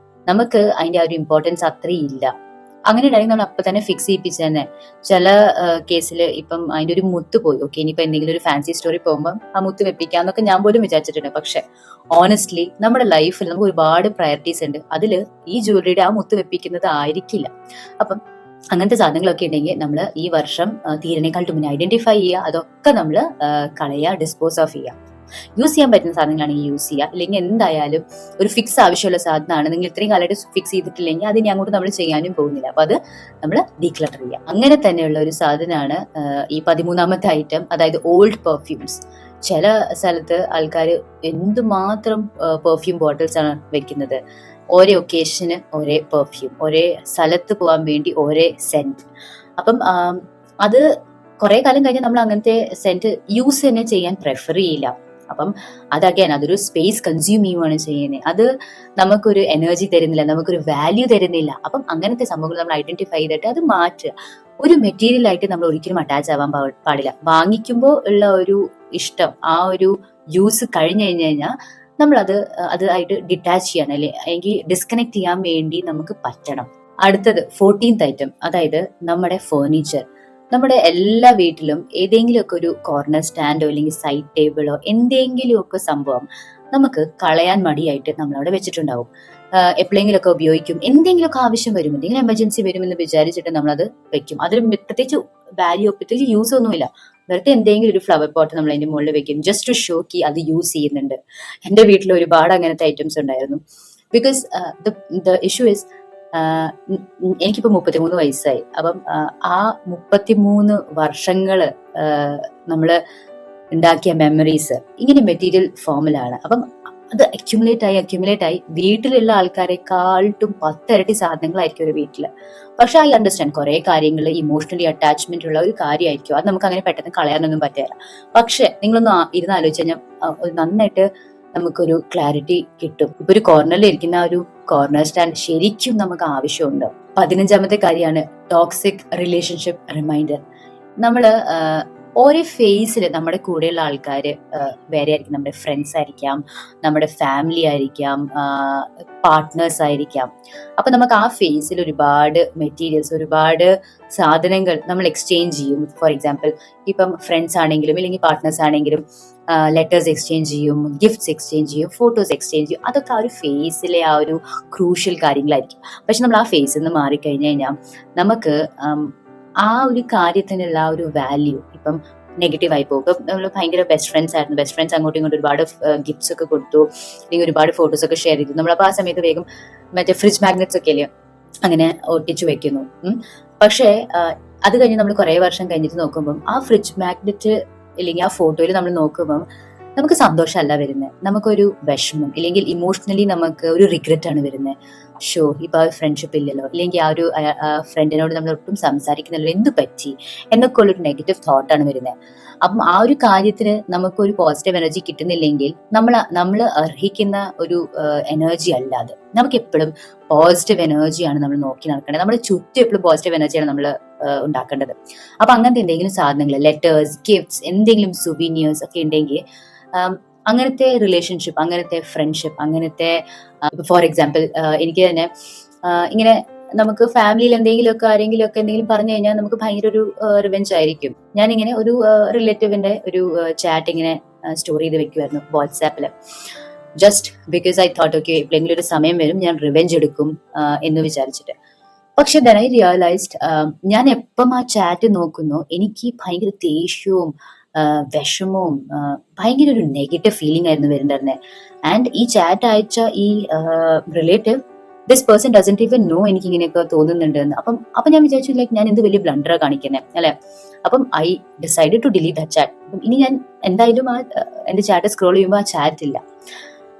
നമുക്ക് അതിന്റെ ആ ഒരു ഇമ്പോർട്ടൻസ് അത്രയും ഇല്ല. അങ്ങനെ ഉണ്ടെങ്കിൽ നമ്മൾ അപ്പൊ തന്നെ ഫിക്സ് ചെയ്യിപ്പിച്ച് തന്നെ. ചില കേസിൽ ഇപ്പം അതിന്റെ ഒരു മുത്ത് പോയി, ഓക്കെ, ഇനിയിപ്പോ എന്തെങ്കിലും ഒരു ഫാൻസി സ്റ്റോറി പോകുമ്പോൾ ആ മുത്ത് വെപ്പിക്കാന്നൊക്കെ ഞാൻ പോലും വിചാരിച്ചിട്ടുണ്ട്. പക്ഷെ ഓണസ്റ്റ്ലി നമ്മുടെ ലൈഫിൽ നമുക്ക് ഒരുപാട് പ്രയോറിറ്റീസ് ഉണ്ട്. അതിൽ ഈ ജ്വല്ലറിയുടെ ആ മുത്ത് വെപ്പിക്കുന്നത് ആയിരിക്കില്ല. അപ്പം അങ്ങനത്തെ സാധനങ്ങളൊക്കെ ഉണ്ടെങ്കിൽ നമ്മൾ ഈ വർഷം തീരണേക്കാളും മുന്നേ ഐഡന്റിഫൈ ചെയ്യുക, അതൊക്കെ നമ്മൾ കളയുക, ഡിസ്പോസ് ഓഫ് ചെയ്യുക. യൂസ് ചെയ്യാൻ പറ്റുന്ന സാധനങ്ങളാണെങ്കിൽ യൂസ് ചെയ്യുക. ഇല്ലെങ്കിൽ എന്തായാലും ഒരു ഫിക്സ് ആവശ്യമുള്ള സാധനമാണ്, നിങ്ങൾ ഇത്രയും കാലമായിട്ട് ഫിക്സ് ചെയ്തിട്ടില്ലെങ്കിൽ അതിന് അങ്ങോട്ട് നമ്മൾ ചെയ്യാനും പോകുന്നില്ല. അപ്പൊ അത് നമ്മൾ ഡീക്ലട്ടർ ചെയ്യുക. അങ്ങനെ തന്നെയുള്ള ഒരു സാധനമാണ് ഈ 13ാമത്തെ ഐറ്റം, അതായത് ഓൾഡ് പെർഫ്യൂംസ്. ചില സ്ഥലത്ത് ആൾക്കാർ എന്തുമാത്രം പെർഫ്യൂം ബോട്ടിൽസ് ആണ് വെക്കുന്നത്. ഒരേ ഒക്കേഷന് ഒരേ പെർഫ്യൂം, ഒരേ സ്ഥലത്ത് പോകാൻ വേണ്ടി ഒരേ സെന്റ്. അപ്പം അത് കുറെ കാലം കഴിഞ്ഞാൽ നമ്മൾ അങ്ങനത്തെ സെന്റ് യൂസ് തന്നെ ചെയ്യാൻ പ്രിഫർ ചെയ്യില്ല. അപ്പം അതൊരു സ്പേസ് കൺസ്യൂം ചെയ്യുകയാണ് ചെയ്യുന്നത്. അത് നമുക്കൊരു എനർജി തരുന്നില്ല, നമുക്കൊരു വാല്യൂ തരുന്നില്ല. അപ്പം അങ്ങനത്തെ സംഭവങ്ങൾ നമ്മൾ ഐഡന്റിഫൈ ചെയ്തിട്ട് അത് മാറ്റുക. ഒരു മെറ്റീരിയൽ ആയിട്ട് നമ്മൾ ഒരിക്കലും അറ്റാച്ച് ആവാൻ പാടില്ല. വാങ്ങിക്കുമ്പോൾ ഉള്ള ഒരു ഇഷ്ടം, ആ ഒരു യൂസ് കഴിഞ്ഞു കഴിഞ്ഞാൽ നമ്മൾ ആയിട്ട് ഡിറ്റാച്ച് ചെയ്യണം, അല്ലെങ്കിൽ ഡിസ്കണക്ട് ചെയ്യാൻ വേണ്ടി നമുക്ക് പറ്റണം. അടുത്തത് 14th ഐറ്റം, അതായത് നമ്മുടെ ഫേർണിച്ചർ. നമ്മുടെ എല്ലാ വീട്ടിലും ഏതെങ്കിലുമൊക്കെ ഒരു കോർണർ സ്റ്റാൻഡോ അല്ലെങ്കിൽ സൈഡ് ടേബിളോ എന്തെങ്കിലുമൊക്കെ സംഭവം നമുക്ക് കളയാൻ മടിയായിട്ട് നമ്മളവിടെ വെച്ചിട്ടുണ്ടാവും. എപ്പോഴെങ്കിലുമൊക്കെ ഉപയോഗിക്കും, എന്തെങ്കിലുമൊക്കെ ആവശ്യം വരും, എന്തെങ്കിലും എമർജൻസി വരുമെന്ന് വിചാരിച്ചിട്ട് നമ്മളത് വെക്കും. അതിൽ പ്രത്യേകിച്ച് വാല്യൂ, പ്രത്യേകിച്ച് യൂസ് ഒന്നുമില്ല. വെറുതെ എന്തെങ്കിലും ഒരു ഫ്ലവർ പോട്ട് നമ്മൾ അതിന്റെ മുകളിൽ വെക്കും, ജസ്റ്റ് ടു ഷോക്ക് അത് യൂസ് ചെയ്യുന്നുണ്ട്. എന്റെ വീട്ടിൽ ഒരുപാട് അങ്ങനത്തെ ഐറ്റംസ് ഉണ്ടായിരുന്നു. ബിക്കോസ് ദ ഇഷ്യൂ ഇസ്, എനിക്കിപ്പോ 33 വയസ്സായി. അപ്പം ആ 33 വർഷങ്ങള് നമ്മള് ഉണ്ടാക്കിയ മെമ്മറീസ്, ഇങ്ങനെ മെറ്റീരിയൽ ഫോമിലാണ്. അപ്പം അത് അക്യുമുലേറ്റ് ആയി വീട്ടിലുള്ള ആൾക്കാരെക്കാളും 10 ഇരട്ടി സാധനങ്ങളായിരിക്കും ഒരു വീട്ടില്. പക്ഷെ ഐ അണ്ടർസ്റ്റാൻഡ് കുറെ കാര്യങ്ങൾ ഇമോഷണലി അറ്റാച്ച്മെന്റ് ഉള്ള ഒരു കാര്യമായിരിക്കും, അത് നമുക്ക് അങ്ങനെ പെട്ടെന്ന് കളയാനൊന്നും പറ്റില്ല. പക്ഷെ നിങ്ങളൊന്ന് ഇരുന്ന് ആലോചിച്ച് കഴിഞ്ഞാൽ നന്നായിട്ട് നമുക്കൊരു ക്ലാരിറ്റി കിട്ടും. ഇപ്പൊ ഒരു കോർണറിൽ ഇരിക്കുന്ന ആ ഒരു കോർണർ സ്റ്റാൻഡ് ശരിക്കും നമുക്ക് ആവശ്യമുണ്ട്. 15ാമത്തെ കാര്യമാണ് ടോക്സിക് റിലേഷൻഷിപ്പ് റിമൈൻഡർ. നമ്മള് ഓരോ ഫേസിൽ നമ്മുടെ കൂടെയുള്ള ആൾക്കാര് വേറെ ആയിരിക്കും. നമ്മുടെ ഫ്രണ്ട്സ് ആയിരിക്കാം, നമ്മുടെ ഫാമിലി ആയിരിക്കാം, പാർട്ട്നേഴ്സ് ആയിരിക്കാം. അപ്പൊ നമുക്ക് ആ ഫേസിൽ ഒരുപാട് മെറ്റീരിയൽസ്, ഒരുപാട് സാധനങ്ങൾ നമ്മൾ എക്സ്ചേഞ്ച് ചെയ്യും. ഫോർ എക്സാമ്പിൾ, ഇപ്പം ഫ്രണ്ട്സ് ആണെങ്കിലും അല്ലെങ്കിൽ പാർട്ട്നേഴ്സ് ആണെങ്കിലും ലെറ്റേഴ്സ് എക്സ്ചേഞ്ച് ചെയ്യും, ഗിഫ്റ്റ്സ് എക്സ്ചേഞ്ച് ചെയ്യും, ഫോട്ടോസ് എക്സ്ചേഞ്ച് ചെയ്യും. അതൊക്കെ ആ ഒരു ഫേസിലെ ആ ഒരു ക്രൂഷ്യൽ കാര്യങ്ങളായിരിക്കും. പക്ഷെ നമ്മൾ ആ ഫേസിൽ നിന്ന് മാറിക്കഴിഞ്ഞു കഴിഞ്ഞാൽ നമുക്ക് ആ ഒരു കാര്യത്തിനുള്ള ആ ഒരു വാല്യൂ ഇപ്പം നെഗറ്റീവ് ആയി പോകും. ഇപ്പം നമ്മൾ ഭയങ്കര ബെസ്റ്റ് ഫ്രണ്ട്സ് ആയിരുന്നു, ബെസ്റ്റ് ഫ്രണ്ട്സ് അങ്ങോട്ടും ഇങ്ങോട്ടും ഒരുപാട് ഗിഫ്റ്റ്സ് ഒക്കെ കൊടുത്തു, അല്ലെങ്കിൽ ഒരുപാട് ഫോട്ടോസ് ഒക്കെ ഷെയർ ചെയ്തു. നമ്മളപ്പോൾ ആ സമയത്ത് വേഗം മറ്റേ ഫ്രിഡ്ജ് മാഗ്നറ്റ്സ് ഒക്കെ അല്ലേ അങ്ങനെ ഒട്ടിച്ചു വെക്കുന്നു. പക്ഷേ അത് കഴിഞ്ഞ് നമ്മൾ കുറെ വർഷം കഴിഞ്ഞിട്ട് നോക്കുമ്പം ആ ഫ്രിഡ്ജ് മാഗ്നറ്റ് അല്ലെങ്കിൽ ആ ഫോട്ടോയിൽ നമ്മൾ നോക്കുമ്പം നമുക്ക് സന്തോഷമല്ല വരുന്നത്, നമുക്കൊരു വിഷമം, ഇല്ലെങ്കിൽ ഇമോഷണലി നമുക്ക് ഒരു റിഗ്രറ്റ് ആണ് വരുന്നത്. ഷോ ഇപ്പൊ ആ ഫ്രണ്ട്ഷിപ്പ് ഇല്ലല്ലോ, അല്ലെങ്കിൽ ആ ഒരു ഫ്രണ്ടിനോട് നമ്മൾ ഒട്ടും സംസാരിക്കുന്നില്ലല്ലോ, എന്ത് പറ്റി എന്നൊക്കെ ഉള്ളൊരു നെഗറ്റീവ് തോട്ടാണ് വരുന്നത്. അപ്പം ആ ഒരു കാര്യത്തിന് നമുക്കൊരു പോസിറ്റീവ് എനർജി കിട്ടുന്നില്ലെങ്കിൽ നമ്മൾ അർഹിക്കുന്ന ഒരു എനർജി അല്ല അത്. നമുക്ക് എപ്പോഴും പോസിറ്റീവ് എനർജിയാണ് നമ്മൾ നോക്കി നടക്കേണ്ടത്. നമ്മുടെ ചുറ്റും എപ്പോഴും പോസിറ്റീവ് എനർജിയാണ് നമ്മൾ ഉണ്ടാക്കേണ്ടത്. അപ്പൊ അങ്ങനത്തെ എന്തെങ്കിലും സാധനങ്ങൾ, ലെറ്റേഴ്സ്, ഗിഫ്റ്റ്സ്, എന്തെങ്കിലും സുവീനിയേഴ്സ് ഒക്കെ ഉണ്ടെങ്കിൽ അങ്ങനത്തെ റിലേഷൻഷിപ്പ്, അങ്ങനത്തെ ഫ്രണ്ട്ഷിപ്പ്, അങ്ങനത്തെ ഫോർ എക്സാമ്പിൾ എനിക്ക് തന്നെ ഇങ്ങനെ നമുക്ക് ഫാമിലിയിൽ എന്തെങ്കിലുമൊക്കെ ആരെങ്കിലും ഒക്കെ എന്തെങ്കിലും പറഞ്ഞു കഴിഞ്ഞാൽ നമുക്ക് ഭയങ്കര ഒരു റിവെഞ്ച് ആയിരിക്കും. ഞാനിങ്ങനെ ഒരു റിലേറ്റീവിന്റെ ഒരു ചാറ്റ് ഇങ്ങനെ സ്റ്റോർ ചെയ്ത് വെക്കുമായിരുന്നു വാട്സാപ്പില്. Just because I thought okay എപ്പോഴെങ്കിലും ഒരു സമയം വരും ഞാൻ റിവെഞ്ച് എടുക്കും എന്ന് വിചാരിച്ചിട്ട്. പക്ഷെ ദെൻ ഐ റിയലൈസ്ഡ് ഞാൻ എപ്പം ആ ചാറ്റ് നോക്കുന്നു എനിക്ക് ഭയങ്കര ദേഷ്യവും വിഷമവും ഭയങ്കര ഒരു നെഗറ്റീവ് ഫീലിംഗ് ആയിരുന്നു വരുന്നുണ്ടായിരുന്നത്. ആൻഡ് ഈ ചാറ്റ് അയച്ച ഈ relative, this person doesn't even know എനിക്ക് ഇങ്ങനെയൊക്കെ തോന്നുന്നുണ്ട് എന്ന്. അപ്പം ഞാൻ വിചാരിച്ചു ലൈക്ക് ഞാൻ എന്ത് വലിയ ബ്ലണ്ടറാ കാണിക്കുന്നത് അല്ലെ. അപ്പം I decided to delete that chat. അപ്പം ഇനി ഞാൻ എന്തായാലും എന്റെ ചാറ്റ് സ്ക്രോൾ ചെയ്യുമ്പോൾ ആ ചാറ്റ് ഇല്ല,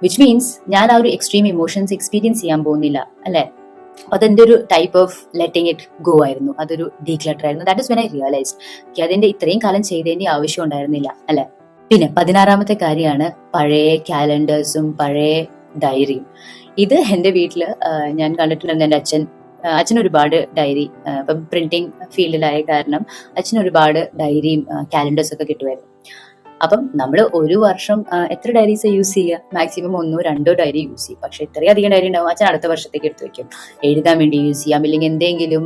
വിച്ച് മീൻസ് ഞാൻ ആ ഒരു എക്സ്ട്രീം ഇമോഷൻസ് എക്സ്പീരിയൻസ് ചെയ്യാൻ പോകുന്നില്ല അല്ലെ. അതെന്റെ ഒരു type of letting it go ആയിരുന്നു, അതൊരു ഡീക്ലട്ടർ ആയിരുന്നു. That is when I realised അതിന്റെ ഇത്രയും കാലം ചെയ്തതിന്റെ ആവശ്യം ഉണ്ടായിരുന്നില്ല അല്ലെ. പിന്നെ 16ാമത്തെ കാര്യമാണ് പഴയ കാലണ്ടേഴ്സും പഴയ ഡയറിയും. ഇത് എന്റെ വീട്ടില് ഞാൻ കണ്ടിട്ടുണ്ടായിരുന്നു. എന്റെ അച്ഛൻ ഒരുപാട് ഡയറി, ഇപ്പം പ്രിന്റിംഗ് ഫീൽഡിലായ കാരണം അച്ഛൻ ഒരുപാട് ഡയറിയും കാലണ്ടേഴ്സും ഒക്കെ കിട്ടുമായിരുന്നു. അപ്പം നമ്മൾ ഒരു വർഷം എത്ര ഡയറീസ് യൂസ് ചെയ്യുക? മാക്സിമം 1-2 ഡയറി യൂസ് ചെയ്യും. പക്ഷെ ഇത്രയും അധികം ഡയറി ഉണ്ടാവും, അച്ഛൻ അടുത്ത വർഷത്തേക്ക് എടുത്ത് വെക്കും, എഴുതാൻ വേണ്ടി യൂസ് ചെയ്യാം, ഇല്ലെങ്കിൽ എന്തെങ്കിലും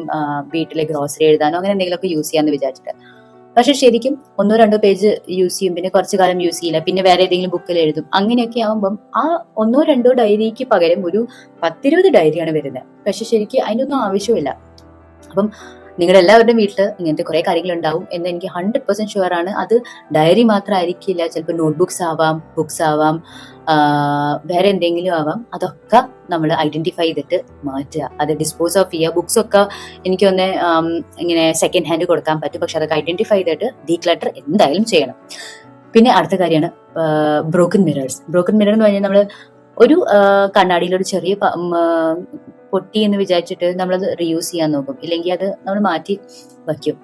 വീട്ടിലെ ഗ്രോസറി എഴുതാനോ അങ്ങനെ എന്തെങ്കിലുമൊക്കെ യൂസ് ചെയ്യാന്ന് വിചാരിച്ചിട്ട്. പക്ഷെ ശരിക്കും 1-2 പേജ് യൂസ് ചെയ്യും, പിന്നെ കുറച്ചു കാലം യൂസ് ചെയ്യില്ല, പിന്നെ വേറെ ഏതെങ്കിലും ബുക്കിൽ എഴുതും. അങ്ങനെയൊക്കെ ആവുമ്പം ആ 1-2 ഡയറിക്ക് പകരം ഒരു 10-20 ഡയറിയാണ് വരുന്നത്. പക്ഷെ ശരിക്കും അതിനൊന്നും ആവശ്യമില്ല. അപ്പം നിങ്ങളുടെ എല്ലാവരുടെയും വീട്ടിൽ ഇങ്ങനത്തെ കുറെ കാര്യങ്ങൾ ഉണ്ടാവും എന്ന് എനിക്ക് 100% ഷുവർ ആണ്. അത് ഡയറി മാത്രമായിരിക്കില്ല, ചിലപ്പോൾ നോട്ട്ബുക്സ് ആവാം, ബുക്സ് ആവാം, വേറെ എന്തെങ്കിലും ആവാം. അതൊക്കെ നമ്മൾ ഐഡന്റിഫൈ ചെയ്തിട്ട് മാറ്റുക, അത് ഡിസ്പോസ് ഓഫ് ചെയ്യുക. ബുക്സ് ഒക്കെ എനിക്കൊന്ന് ഇങ്ങനെ സെക്കൻഡ് ഹാൻഡ് കൊടുക്കാൻ പറ്റും, പക്ഷെ അതൊക്കെ ഐഡന്റിഫൈ ചെയ്തിട്ട് ഡീക്ലട്ടർ എന്തായാലും ചെയ്യണം. പിന്നെ അടുത്ത കാര്യമാണ് ബ്രോക്കൺ മിറേഴ്സ്. ബ്രോക്കൺ മിറർ എന്ന് പറഞ്ഞാൽ നമ്മൾ ഒരു കണ്ണാടിയിലൊരു ചെറിയ പൊട്ടി എന്ന് വിചാരിച്ചിട്ട് നമ്മളത് റീയൂസ് ചെയ്യാൻ നോക്കും, ഇല്ലെങ്കിൽ അത് നമ്മൾ മാറ്റി വയ്ക്കും,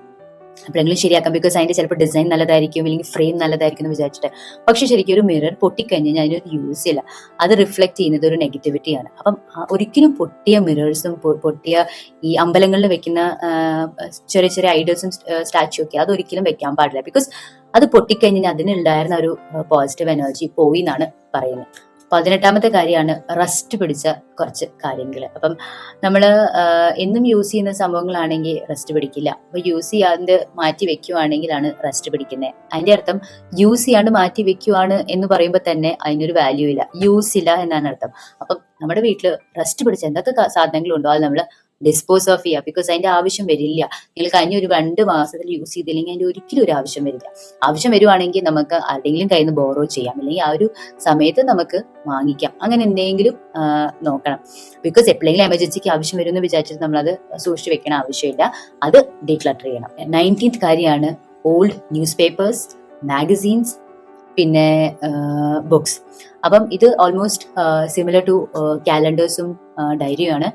എപ്പോഴെങ്കിലും ശരിയാക്കാം. ബിക്കോസ് അതിന്റെ ചിലപ്പോൾ ഡിസൈൻ നല്ലതായിരിക്കും, അല്ലെങ്കിൽ ഫ്രെയിം നല്ലതായിരിക്കും എന്ന് വിചാരിച്ചിട്ട്. പക്ഷെ ശരിക്കും ഒരു മിറർ പൊട്ടിക്കഴിഞ്ഞാൽ അതിനൊരു യൂസ് ഇല്ല, അത് റിഫ്ലക്ട് ചെയ്യുന്നത് ഒരു നെഗറ്റിവിറ്റിയാണ്. അപ്പം ഒരിക്കലും പൊട്ടിയ മിറേഴ്സും പൊട്ടിയ ഈ അമ്പലങ്ങളിൽ വെക്കുന്ന ചെറിയ ചെറിയ ഐഡൽസും സ്റ്റാച്ചു ഒക്കെ അതൊരിക്കലും വെക്കാൻ പാടില്ല. ബിക്കോസ് അത് പൊട്ടിക്കഴിഞ്ഞാൽ അതിനുണ്ടായിരുന്ന ഒരു പോസിറ്റീവ് എനർജി പോയി എന്നാണ് പറയുന്നത്. 18ാമത്തെ കാര്യമാണ് റസ്റ്റ് പിടിച്ച കുറച്ച് കാര്യങ്ങൾ. അപ്പം നമ്മൾ എന്നും യൂസ് ചെയ്യുന്ന സംഭവങ്ങളാണെങ്കിൽ റസ്റ്റ് പിടിക്കില്ല. അപ്പൊ യൂസ് ചെയ്യാണ്ട് മാറ്റി വെക്കുവാണെങ്കിലാണ് റസ്റ്റ് പിടിക്കുന്നത്. അതിന്റെ അർത്ഥം യൂസ് ചെയ്യാണ്ട് മാറ്റി വെക്കുവാണ് എന്ന് പറയുമ്പോൾ തന്നെ അതിനൊരു വാല്യൂ ഇല്ല, യൂസ് ഇല്ല എന്നാണ് അർത്ഥം. അപ്പം നമ്മുടെ വീട്ടിൽ റസ്റ്റ് പിടിച്ച എന്തൊക്കെ സാധനങ്ങളുണ്ടോ അത് നമ്മൾ ഡിസ്പോസ് ഓഫ് ചെയ്യുക. ബിക്കോസ് അതിന്റെ ആവശ്യം വരില്ല. നിങ്ങൾ കഴിഞ്ഞ ഒരു 2 മാസത്തിൽ യൂസ് ചെയ്തില്ലെങ്കിൽ അതിന്റെ ഒരിക്കലും ഒരു ആവശ്യം വരില്ല. ആവശ്യം വരുവാണെങ്കിൽ നമുക്ക് ആരുടെങ്കിലും കയ്യിൽ നിന്ന് ബോറോ ചെയ്യാം, അല്ലെങ്കിൽ ആ ഒരു സമയത്ത് നമുക്ക് വാങ്ങിക്കാം. അങ്ങനെ എന്തെങ്കിലും നോക്കണം. ബിക്കോസ് എപ്പോഴെങ്കിലും എമർജൻസിക്ക് ആവശ്യം വരും എന്ന് വിചാരിച്ചിട്ട് നമ്മളത് സൂക്ഷിച്ചു വെക്കണം ആവശ്യമില്ല, അത് ഡീക്ലട്ടർ ചെയ്യണം. 19th കാര്യമാണ് ഓൾഡ് ന്യൂസ് പേപ്പേഴ്സ്, മാഗസീൻസ്, പിന്നെ ബുക്സ്. അപ്പം ഇത് ഓൾമോസ്റ്റ് സിമിലർ ടു കാലണ്ടേഴ്സും ഡയറിയുമാണ്.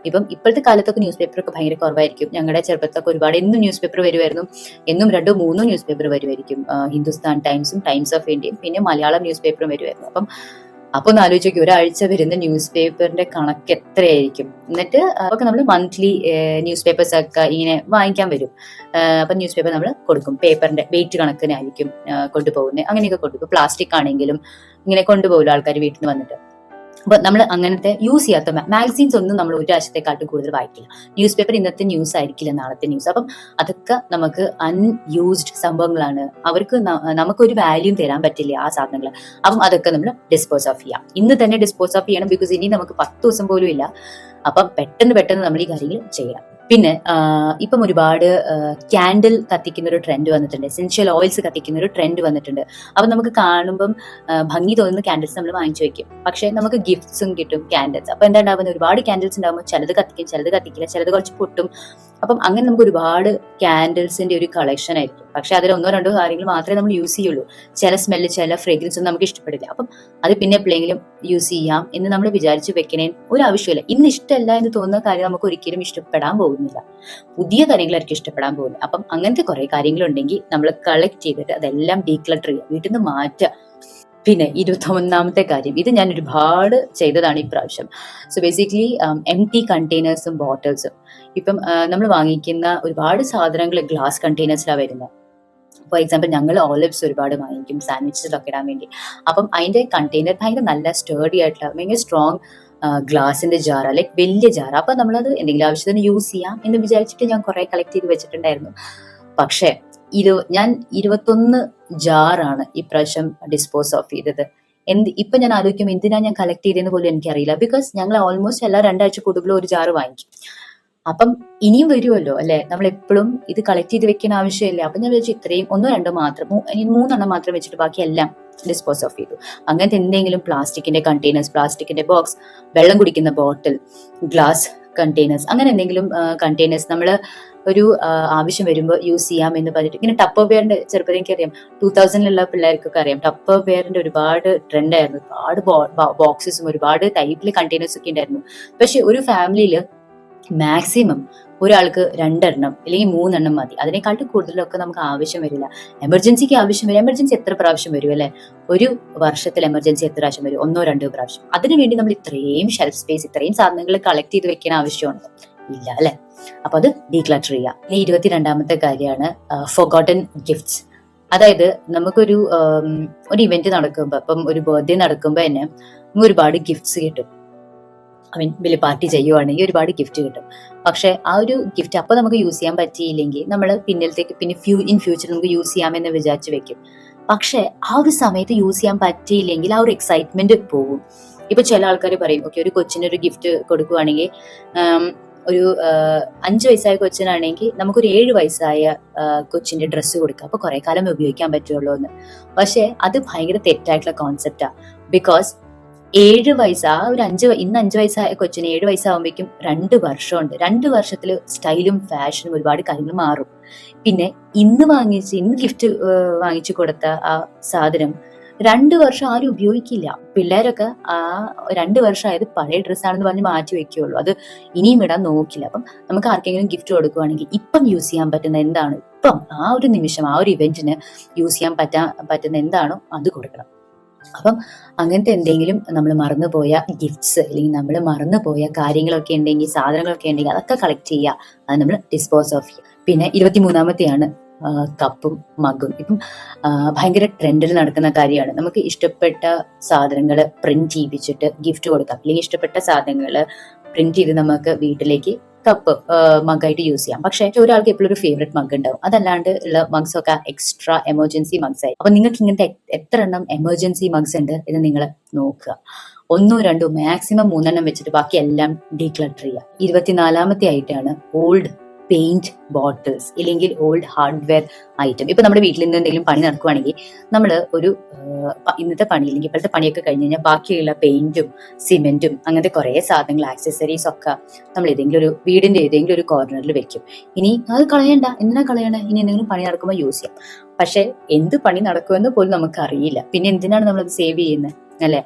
ഇപ്പം ഇപ്പോഴത്തെ കാലത്തൊക്കെ ന്യൂസ് പേപ്പറൊക്കെ ഭയങ്കര കുറവായിരിക്കും. ഞങ്ങളുടെ ചെറുപ്പത്തൊക്കെ ഒരുപാട് എന്നും ന്യൂസ് പേപ്പർ വരുമായിരുന്നു. എന്നും 2-3 ന്യൂസ് പേപ്പർ വരുമായിരിക്കും. ഹിന്ദുസ്ഥാൻ ടൈംസും ടൈംസ് ഓഫ് ഇന്ത്യയും പിന്നെ മലയാളം ന്യൂസ് പേപ്പറും വരുമായിരുന്നു. അപ്പൊ ഒന്ന് ആലോചിച്ച് നോക്കി, ഒരാഴ്ച വരുന്ന ന്യൂസ് പേപ്പറിന്റെ കണക്ക് എത്രയായിരിക്കും. എന്നിട്ട് അപ്പൊ നമ്മൾ മന്ത്ലി ന്യൂസ് പേപ്പേഴ്സ് ഒക്കെ ഇങ്ങനെ വാങ്ങിക്കാൻ വരും. അപ്പൊ ന്യൂസ് പേപ്പർ നമ്മൾ കൊടുക്കും. പേപ്പറിന്റെ വെയിറ്റ് കണക്കിനായിരിക്കും കൊണ്ടുപോകുന്നത്. അങ്ങനെയൊക്കെ കൊണ്ടുപോകും. പ്ലാസ്റ്റിക് ആണെങ്കിലും ഇങ്ങനെ കൊണ്ടുപോകുമല്ലോ ആൾക്കാർ വീട്ടിൽ നിന്ന് വന്നിട്ട്. അപ്പൊ നമ്മൾ അങ്ങനത്തെ യൂസ് ചെയ്യാത്ത മാഗസീൻസ് ഒന്നും നമ്മൾ ഒരു ആഴ്ചത്തെക്കാട്ടും കൂടുതൽ വായിക്കില്ല. ന്യൂസ് പേപ്പർ ഇന്നത്തെ ന്യൂസ് ആയിരിക്കില്ല നാളത്തെ ന്യൂസ്. അപ്പം അതൊക്കെ നമുക്ക് അൺയൂസ്ഡ് സംഭവങ്ങളാണ്. അവർക്ക് നമുക്കൊരു വാല്യൂ തരാൻ പറ്റില്ല ആ സാധനങ്ങൾ. അപ്പം അതൊക്കെ നമ്മൾ ഡിസ്പോസ് ഓഫ് ചെയ്യാം. ഇന്ന് തന്നെ ഡിസ്പോസ് ഓഫ് ചെയ്യണം. ബിക്കോസ് ഇനി നമുക്ക് 10 ദിവസം പോലും ഇല്ല. അപ്പം പെട്ടെന്ന് നമ്മൾ ഈ കാര്യങ്ങൾ ചെയ്യണം. പിന്നെ ഇപ്പം ഒരുപാട് ക്യാൻഡിൽ കത്തിക്കുന്ന ഒരു ട്രെൻഡ് വന്നിട്ടുണ്ട്. എസെൻഷ്യൽ ഓയിൽസ് കത്തിക്കുന്ന ഒരു ട്രെൻഡ് വന്നിട്ടുണ്ട്. അപ്പം നമുക്ക് കാണുമ്പം ഭംഗി തോന്നുന്ന ക്യാൻഡിൽസ് നമ്മൾ വാങ്ങിച്ചു വെക്കും. പക്ഷെ നമുക്ക് ഗിഫ്റ്റ്സും കിട്ടും ക്യാൻഡിൽസ്. അപ്പൊ എന്താ ഉണ്ടാവുന്നത്, ഒരുപാട് ക്യാൻഡിൽസ് ഉണ്ടാകുമ്പോൾ ചിലത് കത്തിക്കും, ചിലത് കത്തിക്കില്ല, ചിലത് കുറച്ച് പൊട്ടും. അപ്പം അങ്ങനെ നമുക്ക് ഒരുപാട് ക്യാൻഡിൽസിന്റെ ഒരു കളക്ഷൻ ആയിരിക്കും. പക്ഷെ അതിൽ 1-2 കാര്യങ്ങൾ മാത്രമേ നമ്മൾ യൂസ് ചെയ്യുള്ളൂ. ചില സ്മെല്ല്, ചില ഫ്രേഗ്രൻസ് ഒന്നും നമുക്ക് ഇഷ്ടപ്പെടില്ല. അപ്പം അത് പിന്നെ എപ്പോഴെങ്കിലും യൂസ് ചെയ്യാം എന്ന് നമ്മൾ വിചാരിച്ച് വെക്കണേ ഒരു ആവശ്യമില്ല. ഇന്ന് ഇഷ്ടമല്ല എന്ന് തോന്നുന്ന കാര്യം നമുക്ക് ഒരിക്കലും ഇഷ്ടപ്പെടാൻ പോകുന്നില്ല. പുതിയ കാര്യങ്ങളായിരിക്കും ഇഷ്ടപ്പെടാൻ പോകുന്നത്. അപ്പം അങ്ങനത്തെ കുറെ കാര്യങ്ങളുണ്ടെങ്കിൽ നമ്മൾ കളക്ട് ചെയ്തിട്ട് അതെല്ലാം ഡീക്ലട്ടർ ചെയ്യുക, വീട്ടിൽ നിന്ന് മാറ്റുക. പിന്നെ 21ാമത്തെ കാര്യം, ഇത് ഞാൻ ഒരുപാട് ചെയ്തതാണ് ഇപ്രാവശ്യം. സോ ബേസിക്കലി എംപ്റ്റി കണ്ടെയ്നേഴ്സും ബോട്ടിൽസും. ഇപ്പം നമ്മൾ വാങ്ങിക്കുന്ന ഒരുപാട് സാധനങ്ങൾ ഗ്ലാസ് കണ്ടെയ്നേഴ്സിലാണ് വരുന്നത്. ഫോർ എക്സാമ്പിൾ ഞങ്ങൾ ഓലിവ്സ് ഒരുപാട് വാങ്ങിക്കും സാൻഡ്വിച്ചസിലൊക്കെ ഇടാൻ വേണ്ടി. അപ്പം അതിന്റെ കണ്ടെയ്നർ ഭയങ്കര നല്ല സ്റ്റേർഡി ആയിട്ടുള്ള ഭയങ്കര സ്ട്രോങ് ഗ്ലാസിന്റെ ജാറ, ലൈക്ക് വലിയ ജാറ. അപ്പൊ നമ്മളത് എന്തെങ്കിലും ആവശ്യത്തിന് യൂസ് ചെയ്യാം എന്ന് വിചാരിച്ചിട്ട് ഞാൻ കുറെ കളക്ട് ചെയ്ത് വെച്ചിട്ടുണ്ടായിരുന്നു. പക്ഷേ ഞാൻ 21 ജാറാണ് ഇപ്രാവശ്യം ഡിസ്പോസ് ഓഫ് ചെയ്തത്. ഇപ്പൊ ഞാൻ ആലോചിക്കും എന്തിനാ ഞാൻ കളക്ട് ചെയ്തതെന്ന് പോലും എനിക്കറിയില്ല. ബിക്കോസ് ഞങ്ങൾ ഓൾമോസ്റ്റ് എല്ലാ 2 ആഴ്ച കൂടുതലും ഒരു ജാറ് വാങ്ങിക്കും. അപ്പം ഇനിയും വരുമല്ലോ അല്ലെ, നമ്മൾ എപ്പോഴും ഇത് കളക്ട് ചെയ്ത് വെക്കുന്ന ആവശ്യമില്ല. അപ്പൊ ഞാൻ വിചാരിച്ചു ഇത്രയും 1-2 മാത്രം, 3 മാത്രം വെച്ചിട്ട് ബാക്കി എല്ലാം ഡിസ്പോസ് ഓഫ് ചെയ്തു. അങ്ങനത്തെ എന്തെങ്കിലും പ്ലാസ്റ്റിക്കിന്റെ കണ്ടെയ്നേഴ്സ്, പ്ലാസ്റ്റിക്കിന്റെ ബോക്സ്, വെള്ളം കുടിക്കുന്ന ബോട്ടിൽ, ഗ്ലാസ് കണ്ടെയ്നേഴ്സ്, അങ്ങനെ എന്തെങ്കിലും കണ്ടെയ്നേഴ്സ് നമ്മൾ ഒരു ആവശ്യം വരുമ്പോൾ യൂസ് ചെയ്യാം എന്ന് പറഞ്ഞിട്ട്. ഇങ്ങനെ ടപ്പർ വെയറിന്റെ ചെറുപ്പം എനിക്കറിയാം, 2000-ലുള്ള പിള്ളേർക്കൊക്കെ അറിയാം, ടപ്പർ വെയറിന്റെ ഒരുപാട് ട്രെൻഡ് ആയിരുന്നു. ഒരുപാട് ബോക്സസും ഒരുപാട് ടൈപ്പിലെ കണ്ടെയ്നേഴ്സ് ഒക്കെ ഉണ്ടായിരുന്നു. പക്ഷെ ഒരു ഫാമിലിയിൽ മാക്സിമം ഒരാൾക്ക് 2 അല്ലെങ്കിൽ 3 മതി. അതിനേക്കാളും കൂടുതലൊക്കെ നമുക്ക് ആവശ്യം വരില്ല. എമർജൻസിക്ക് ആവശ്യം വരും. എമർജൻസി എത്ര പ്രാവശ്യം വരും അല്ലെ? ഒരു വർഷത്തിൽ എമർജൻസി എത്ര പ്രാവശ്യം വരും? 1-2 പ്രാവശ്യം. അതിനുവേണ്ടി നമ്മൾ ഇത്രയും ഷെൽഫ് സ്പേസ്, ഇത്രയും സാധനങ്ങൾ കളക്ട് ചെയ്ത് വെക്കാൻ ആവശ്യമുണ്ടോ? ഇല്ല അല്ലെ? അപ്പൊ അത് ഡീക്ലട്ടർ ചെയ്യാം. ഇനി 22ാമത്തെ കാര്യമാണ് ഫോർഗോട്ടൻ ഗിഫ്റ്റ്സ്. അതായത് നമുക്കൊരു ഇവന്റ് നടക്കുമ്പോൾ, ഇപ്പം ഒരു ബർത്ത്ഡേ നടക്കുമ്പോൾ തന്നെ നമുക്ക് ഒരുപാട് ഗിഫ്റ്റ്സ് കിട്ടും. വലിയ പാർട്ടി ചെയ്യുവാണെങ്കിൽ ഒരുപാട് ഗിഫ്റ്റ് കിട്ടും. പക്ഷെ ആ ഒരു ഗിഫ്റ്റ് അപ്പൊ നമുക്ക് യൂസ് ചെയ്യാൻ പറ്റിയില്ലെങ്കിൽ നമ്മൾ പിന്നിലത്തേക്ക് ഇൻ ഫ്യൂച്ചർ നമുക്ക് യൂസ് ചെയ്യാമെന്ന് വിചാരിച്ച് വെക്കും. പക്ഷെ ആ ഒരു സമയത്ത് യൂസ് ചെയ്യാൻ പറ്റിയില്ലെങ്കിൽ ആ ഒരു എക്സൈറ്റ്മെന്റ് പോകും. ഇപ്പൊ ചില ആൾക്കാർ പറയും, ഓക്കെ ഒരു കൊച്ചിനൊരു ഗിഫ്റ്റ് കൊടുക്കുവാണെങ്കിൽ, ഒരു 5 വയസ്സായ കൊച്ചിനാണെങ്കിൽ നമുക്കൊരു 7 വയസ്സായ കൊച്ചിന്റെ ഡ്രസ്സ് കൊടുക്കാം, അപ്പൊ കുറെ കാലം ഉപയോഗിക്കാൻ പറ്റുള്ളൂ എന്ന്. പക്ഷെ അത് ഭയങ്കര തെറ്റായിട്ടുള്ള കോൺസെപ്റ്റാ. ബിക്കോസ് 7 വയസ്സ്, ഇന്ന് 5 വയസ്സായ കൊച്ചിന് 7 വയസ്സാകുമ്പോഴേക്കും 2 വർഷമുണ്ട്. 2 വർഷത്തിൽ സ്റ്റൈലും ഫാഷനും ഒരുപാട് കാര്യങ്ങൾ മാറും. പിന്നെ ഇന്ന് ഗിഫ്റ്റ് വാങ്ങിച്ചു കൊടുത്ത ആ സാധനം 2 വർഷം ആരും ഉപയോഗിക്കില്ല. പിള്ളേരൊക്കെ ആ 2 വർഷമായത് പഴയ ഡ്രസ്സാണെന്ന് പറഞ്ഞ് മാറ്റി വെക്കുകയുള്ളൂ. അത് ഇനിയും ഇടാൻ നോക്കില്ല. അപ്പം നമുക്ക് ആർക്കെങ്കിലും ഗിഫ്റ്റ് കൊടുക്കുവാണെങ്കിൽ ഇപ്പം യൂസ് ചെയ്യാൻ പറ്റുന്ന എന്താണ്, ഇപ്പം ആ ഒരു നിമിഷം ആ ഒരു ഇവന്റിന് യൂസ് ചെയ്യാൻ പറ്റുന്ന എന്താണോ അത് കൊടുക്കണം. അപ്പം അങ്ങനത്തെ എന്തെങ്കിലും നമ്മൾ മറന്നുപോയ ഗിഫ്റ്റ്സ് അല്ലെങ്കിൽ നമ്മൾ മറന്നുപോയ കാര്യങ്ങളൊക്കെ ഉണ്ടെങ്കിൽ, സാധനങ്ങളൊക്കെ ഉണ്ടെങ്കിൽ അതൊക്കെ കളക്ട് ചെയ്യുക. അത് നമ്മൾ ഡിസ്പോസ് ഓഫ് ചെയ്യുക. പിന്നെ 23ാമത്തെയാണ് കപ്പും മഗ്ഗും. ഇപ്പം ഭയങ്കര ട്രെൻഡിൽ നടക്കുന്ന കാര്യമാണ്. നമുക്ക് ഇഷ്ടപ്പെട്ട സാധനങ്ങൾ പ്രിന്റ് ചെയ്യിപ്പിച്ചിട്ട് ഗിഫ്റ്റ് കൊടുക്കാം. അല്ലെങ്കിൽ ഇഷ്ടപ്പെട്ട സാധനങ്ങൾ പ്രിന്റ് ചെയ്ത് നമുക്ക് വീട്ടിലേക്ക് കപ്പ് മഗ്ഗായിട്ട് യൂസ് ചെയ്യാം. പക്ഷെ ഒരാൾക്ക് എപ്പോഴും ഒരു ഫേവറേറ്റ് മഗ് ഉണ്ടാവും. അതല്ലാണ്ട് ഉള്ള മഗ്സ് ഒക്കെ എക്സ്ട്രാ എമർജൻസി മഗ്സ് ആയി. അപ്പൊ നിങ്ങൾക്ക് ഇങ്ങനത്തെ എത്ര എമർജൻസി മഗ്സ് ഉണ്ട് എന്ന് നിങ്ങൾ നോക്കുക. 1-2 മാക്സിമം 3 വെച്ചിട്ട് ബാക്കി എല്ലാം ഡീക്ലട്ടർ ചെയ്യുക. 24ാമത്തെ ആയിട്ടാണ് ഓൾഡ് പെയിന്റ് ബോട്ടിൽസ് ഇല്ലെങ്കിൽ ഓൾഡ് ഹാർഡ്വെയർ ഐറ്റം. ഇപ്പൊ നമ്മുടെ വീട്ടിൽ നിന്ന് എന്തെങ്കിലും പണി നടക്കുവാണെങ്കിൽ നമ്മൾ ഒരു ഇന്നത്തെ പണി അല്ലെങ്കിൽ ഇപ്പോഴത്തെ പണിയൊക്കെ കഴിഞ്ഞ് കഴിഞ്ഞാൽ ബാക്കിയുള്ള പെയിന്റും സിമെന്റും അങ്ങനത്തെ കുറെ സാധനങ്ങൾ ആക്സസറീസ് ഒക്കെ നമ്മൾ ഏതെങ്കിലും ഒരു വീടിന്റെ ഏതെങ്കിലും ഒരു കോർണറിൽ വെക്കും. ഇനി അത് കളയണ്ട, എന്തിനാ കളയണേ, ഇനി എന്തെങ്കിലും പണി നടക്കുമ്പോൾ യൂസ് ചെയ്യാം. പക്ഷെ എന്ത് പണി നടക്കുമെന്ന് പോലും നമുക്ക് അറിയില്ല, പിന്നെ എന്തിനാണ് നമ്മളത് സേവ് ചെയ്യുന്നത് അല്ലെ?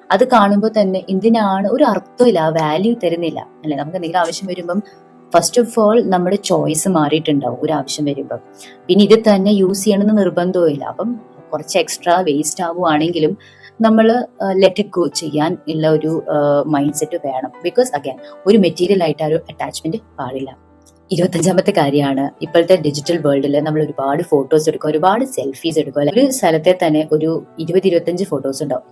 അത് കാണുമ്പോൾ തന്നെ എന്തിനാണ്, ഒരു അർത്ഥമില്ല, വാല്യൂ തരുന്നില്ല അല്ലെ? നമുക്ക് എന്തെങ്കിലും ആവശ്യം വരുമ്പം ഫസ്റ്റ് ഓഫ് ഓൾ നമ്മുടെ ചോയ്സ് മാറിയിട്ടുണ്ടാവും ഒരു ആവശ്യം വരുമ്പം. പിന്നെ ഇത് തന്നെ യൂസ് ചെയ്യണമെന്ന് നിർബന്ധവും ഇല്ല. അപ്പം കുറച്ച് എക്സ്ട്രാ വേസ്റ്റ് ആവുകയാണെങ്കിലും നമ്മൾ ലെറ്റ് ഇറ്റ് ഗോ ചെയ്യാൻ ഉള്ള ഒരു മൈൻഡ് സെറ്റ് വേണം. ബിക്കോസ് അഗൈൻ ഒരു മെറ്റീരിയൽ ആയിട്ട് ആ ഒരു അറ്റാച്ച്മെന്റ് പാടില്ല. 25ാമത്തെ കാര്യമാണ്, ഇപ്പോഴത്തെ ഡിജിറ്റൽ വേൾഡിൽ നമ്മൾ ഒരുപാട് ഫോട്ടോസ് എടുക്കും, ഒരുപാട് സെൽഫീസ് എടുക്കും അല്ലെ? ഒരു സ്ഥലത്തെ തന്നെ ഒരു 20-25 ഫോട്ടോസ് ഉണ്ടാവും.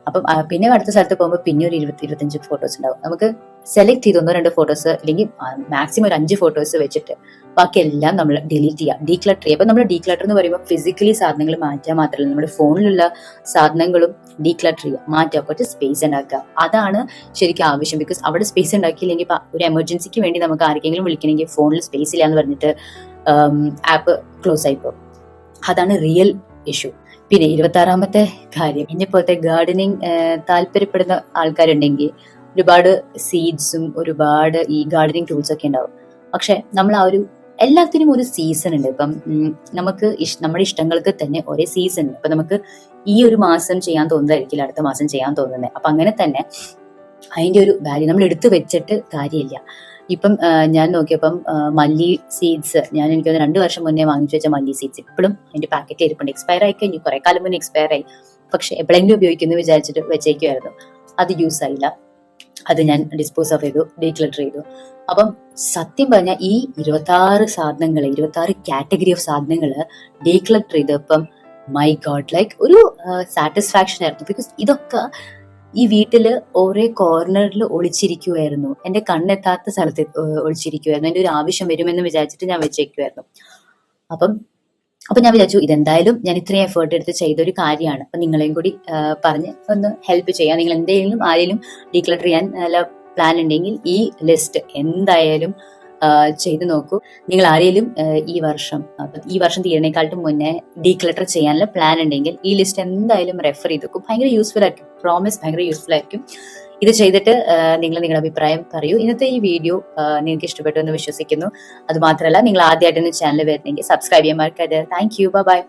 അപ്പം പിന്നെ അടുത്ത സ്ഥലത്ത് പോകുമ്പോൾ പിന്നെ ഒരു 20-25 ഫോട്ടോസ് ഉണ്ടാവും. നമുക്ക് സെലക്ട് ചെയ്ത് 1-2 ഫോട്ടോസ് അല്ലെങ്കിൽ മാക്സിമം ഒരു 5 ഫോട്ടോസ് വെച്ചിട്ട് ബാക്കിയെല്ലാം നമ്മൾ ഡിലീറ്റ് ചെയ്യുക, ഡീക്ലട്ടർ ചെയ്യുക. അപ്പൊ നമ്മൾ ഡീക്ലട്ടർ എന്ന് പറയുമ്പോൾ ഫിസിക്കലി സാധനങ്ങൾ മാറ്റാൻ മാത്രമല്ല, നമ്മുടെ ഫോണിലുള്ള സാധനങ്ങളും ഡീക്ലട്ടർ ചെയ്യുക, മാറ്റുക, കുറച്ച് സ്പേസ് ഉണ്ടാക്കുക. അതാണ് ശരിക്കും ആവശ്യം. ബിക്കോസ് അവിടെ സ്പേസ് ഉണ്ടാക്കിയില്ലെങ്കിൽ ഒരു എമർജൻസിക്ക് വേണ്ടി നമുക്ക് ആർക്കെങ്കിലും വിളിക്കണമെങ്കിൽ ഫോണിൽ സ്പേസ് ഇല്ല എന്ന് പറഞ്ഞിട്ട് ആപ്പ് ക്ലോസ് ആയിപ്പോകും. അതാണ് റിയൽ ഇഷ്യൂ. പിന്നെ 26ാമത്തെ കാര്യം, ഇനിയിപ്പോഴത്തെ ഗാർഡനിങ് താല്പര്യപ്പെടുന്ന ആൾക്കാരുണ്ടെങ്കിൽ ഒരുപാട് സീഡ്സും ഒരുപാട് ഈ ഗാർഡനിങ് ടൂൾസ് ഒക്കെ ഉണ്ടാവും. പക്ഷെ നമ്മൾ ആ ഒരു എല്ലാത്തിനും ഒരു സീസൺ ഉണ്ട്. ഇപ്പം നമുക്ക് നമ്മുടെ ഇഷ്ടങ്ങൾക്ക് തന്നെ ഒരേ സീസൺ ഉണ്ട്. അപ്പൊ നമുക്ക് ഈ ഒരു മാസം ചെയ്യാൻ തോന്നുന്നതായിരിക്കില്ല അടുത്ത മാസം ചെയ്യാൻ തോന്നുന്നത്. അപ്പൊ അങ്ങനെ തന്നെ അതിന്റെ ഒരു വാല്യൂ നമ്മൾ എടുത്തു വെച്ചിട്ട് കാര്യമില്ല. ഇപ്പം ഞാൻ നോക്കിയപ്പം മല്ലി സീഡ്സ്, ഞാൻ എനിക്ക് 2 വർഷം മുന്നേ വാങ്ങിച്ചു വെച്ച മല്ലി സീഡ്സ് ഇപ്പോഴും അതിന്റെ പാക്കറ്റ് ഇരിപ്പുണ്ട്. എക്സ്പയർ ആയി കഴിഞ്ഞു, കുറെ കാലം മുന്നേ എക്സ്പയർ ആയി. പക്ഷെ എപ്പോഴെങ്കിലും ഉപയോഗിക്കുന്നു വിചാരിച്ചിട്ട് വെച്ചേക്കുമായിരുന്നു. അത് യൂസ് ആയില്ല, അത് ഞാൻ ഡിസ്പോസ് ഓഫ് ചെയ്തു, ഡീക്ലട്ടർ ചെയ്തു. അപ്പം സത്യം പറഞ്ഞാൽ ഈ 26 കാറ്റഗറി ഓഫ് സാധനങ്ങൾ ഡീക്ലട്ടർ ചെയ്തപ്പം മൈ ഗോഡ്, ലൈക്ക് ഒരു സാറ്റിസ്ഫാക്ഷൻ ആയിരുന്നു. ബിക്കോസ് ഇതൊക്കെ ഈ വീട്ടില് ഓരോ കോർണറിൽ ഒളിച്ചിരിക്കുമായിരുന്നു, എന്റെ കണ്ണെത്താത്ത സ്ഥലത്ത് ഒളിച്ചിരിക്കുമായിരുന്നു. എന്റെ ഒരു ആവശ്യം വരുമെന്ന് വിചാരിച്ചിട്ട് ഞാൻ വെച്ചേക്കുമായിരുന്നു. അപ്പൊ ഞാൻ വിചാരിച്ചു ഇതെന്തായാലും ഞാൻ ഇത്രയും എഫേർട്ട് എടുത്ത് ചെയ്തൊരു കാര്യമാണ്, അപ്പൊ നിങ്ങളെയും കൂടി പറഞ്ഞ് ഒന്ന് ഹെൽപ്പ് ചെയ്യാം. നിങ്ങൾ എന്തെങ്കിലും ആരെങ്കിലും ഡീക്ലട്ടർ ചെയ്യാൻ പ്ലാൻ ഉണ്ടെങ്കിൽ ഈ ലിസ്റ്റ് എന്തായാലും ചെയ്ത് നോക്കൂ. നിങ്ങൾ ആരെങ്കിലും ഈ വർഷം തീരുന്നേക്കാളും മുന്നേ ഡീക്ലട്ടർ ചെയ്യാനുള്ള പ്ലാൻ ഉണ്ടെങ്കിൽ ഈ ലിസ്റ്റ് എന്തായാലും റെഫർ ചെയ്ത് നോക്കും. ഭയങ്കര യൂസ്ഫുൾ ആയിരിക്കും, പ്രോമിസ്, ഭയങ്കര യൂസ്ഫുൾ ആയിരിക്കും. ഇത് ചെയ്തിട്ട് നിങ്ങൾ നിങ്ങളുടെ അഭിപ്രായം പറയൂ. ഇന്നത്തെ ഈ വീഡിയോ നിങ്ങൾക്ക് ഇഷ്ടപ്പെട്ടു എന്ന് വിശ്വസിക്കുന്നു. അത് മാത്രമല്ല, നിങ്ങൾ ആദ്യമായിട്ട് ചാനൽ വരുന്നെങ്കിൽ സബ്സ്ക്രൈബ് ചെയ്യാൻ മറക്കരുത്. Thank you, by.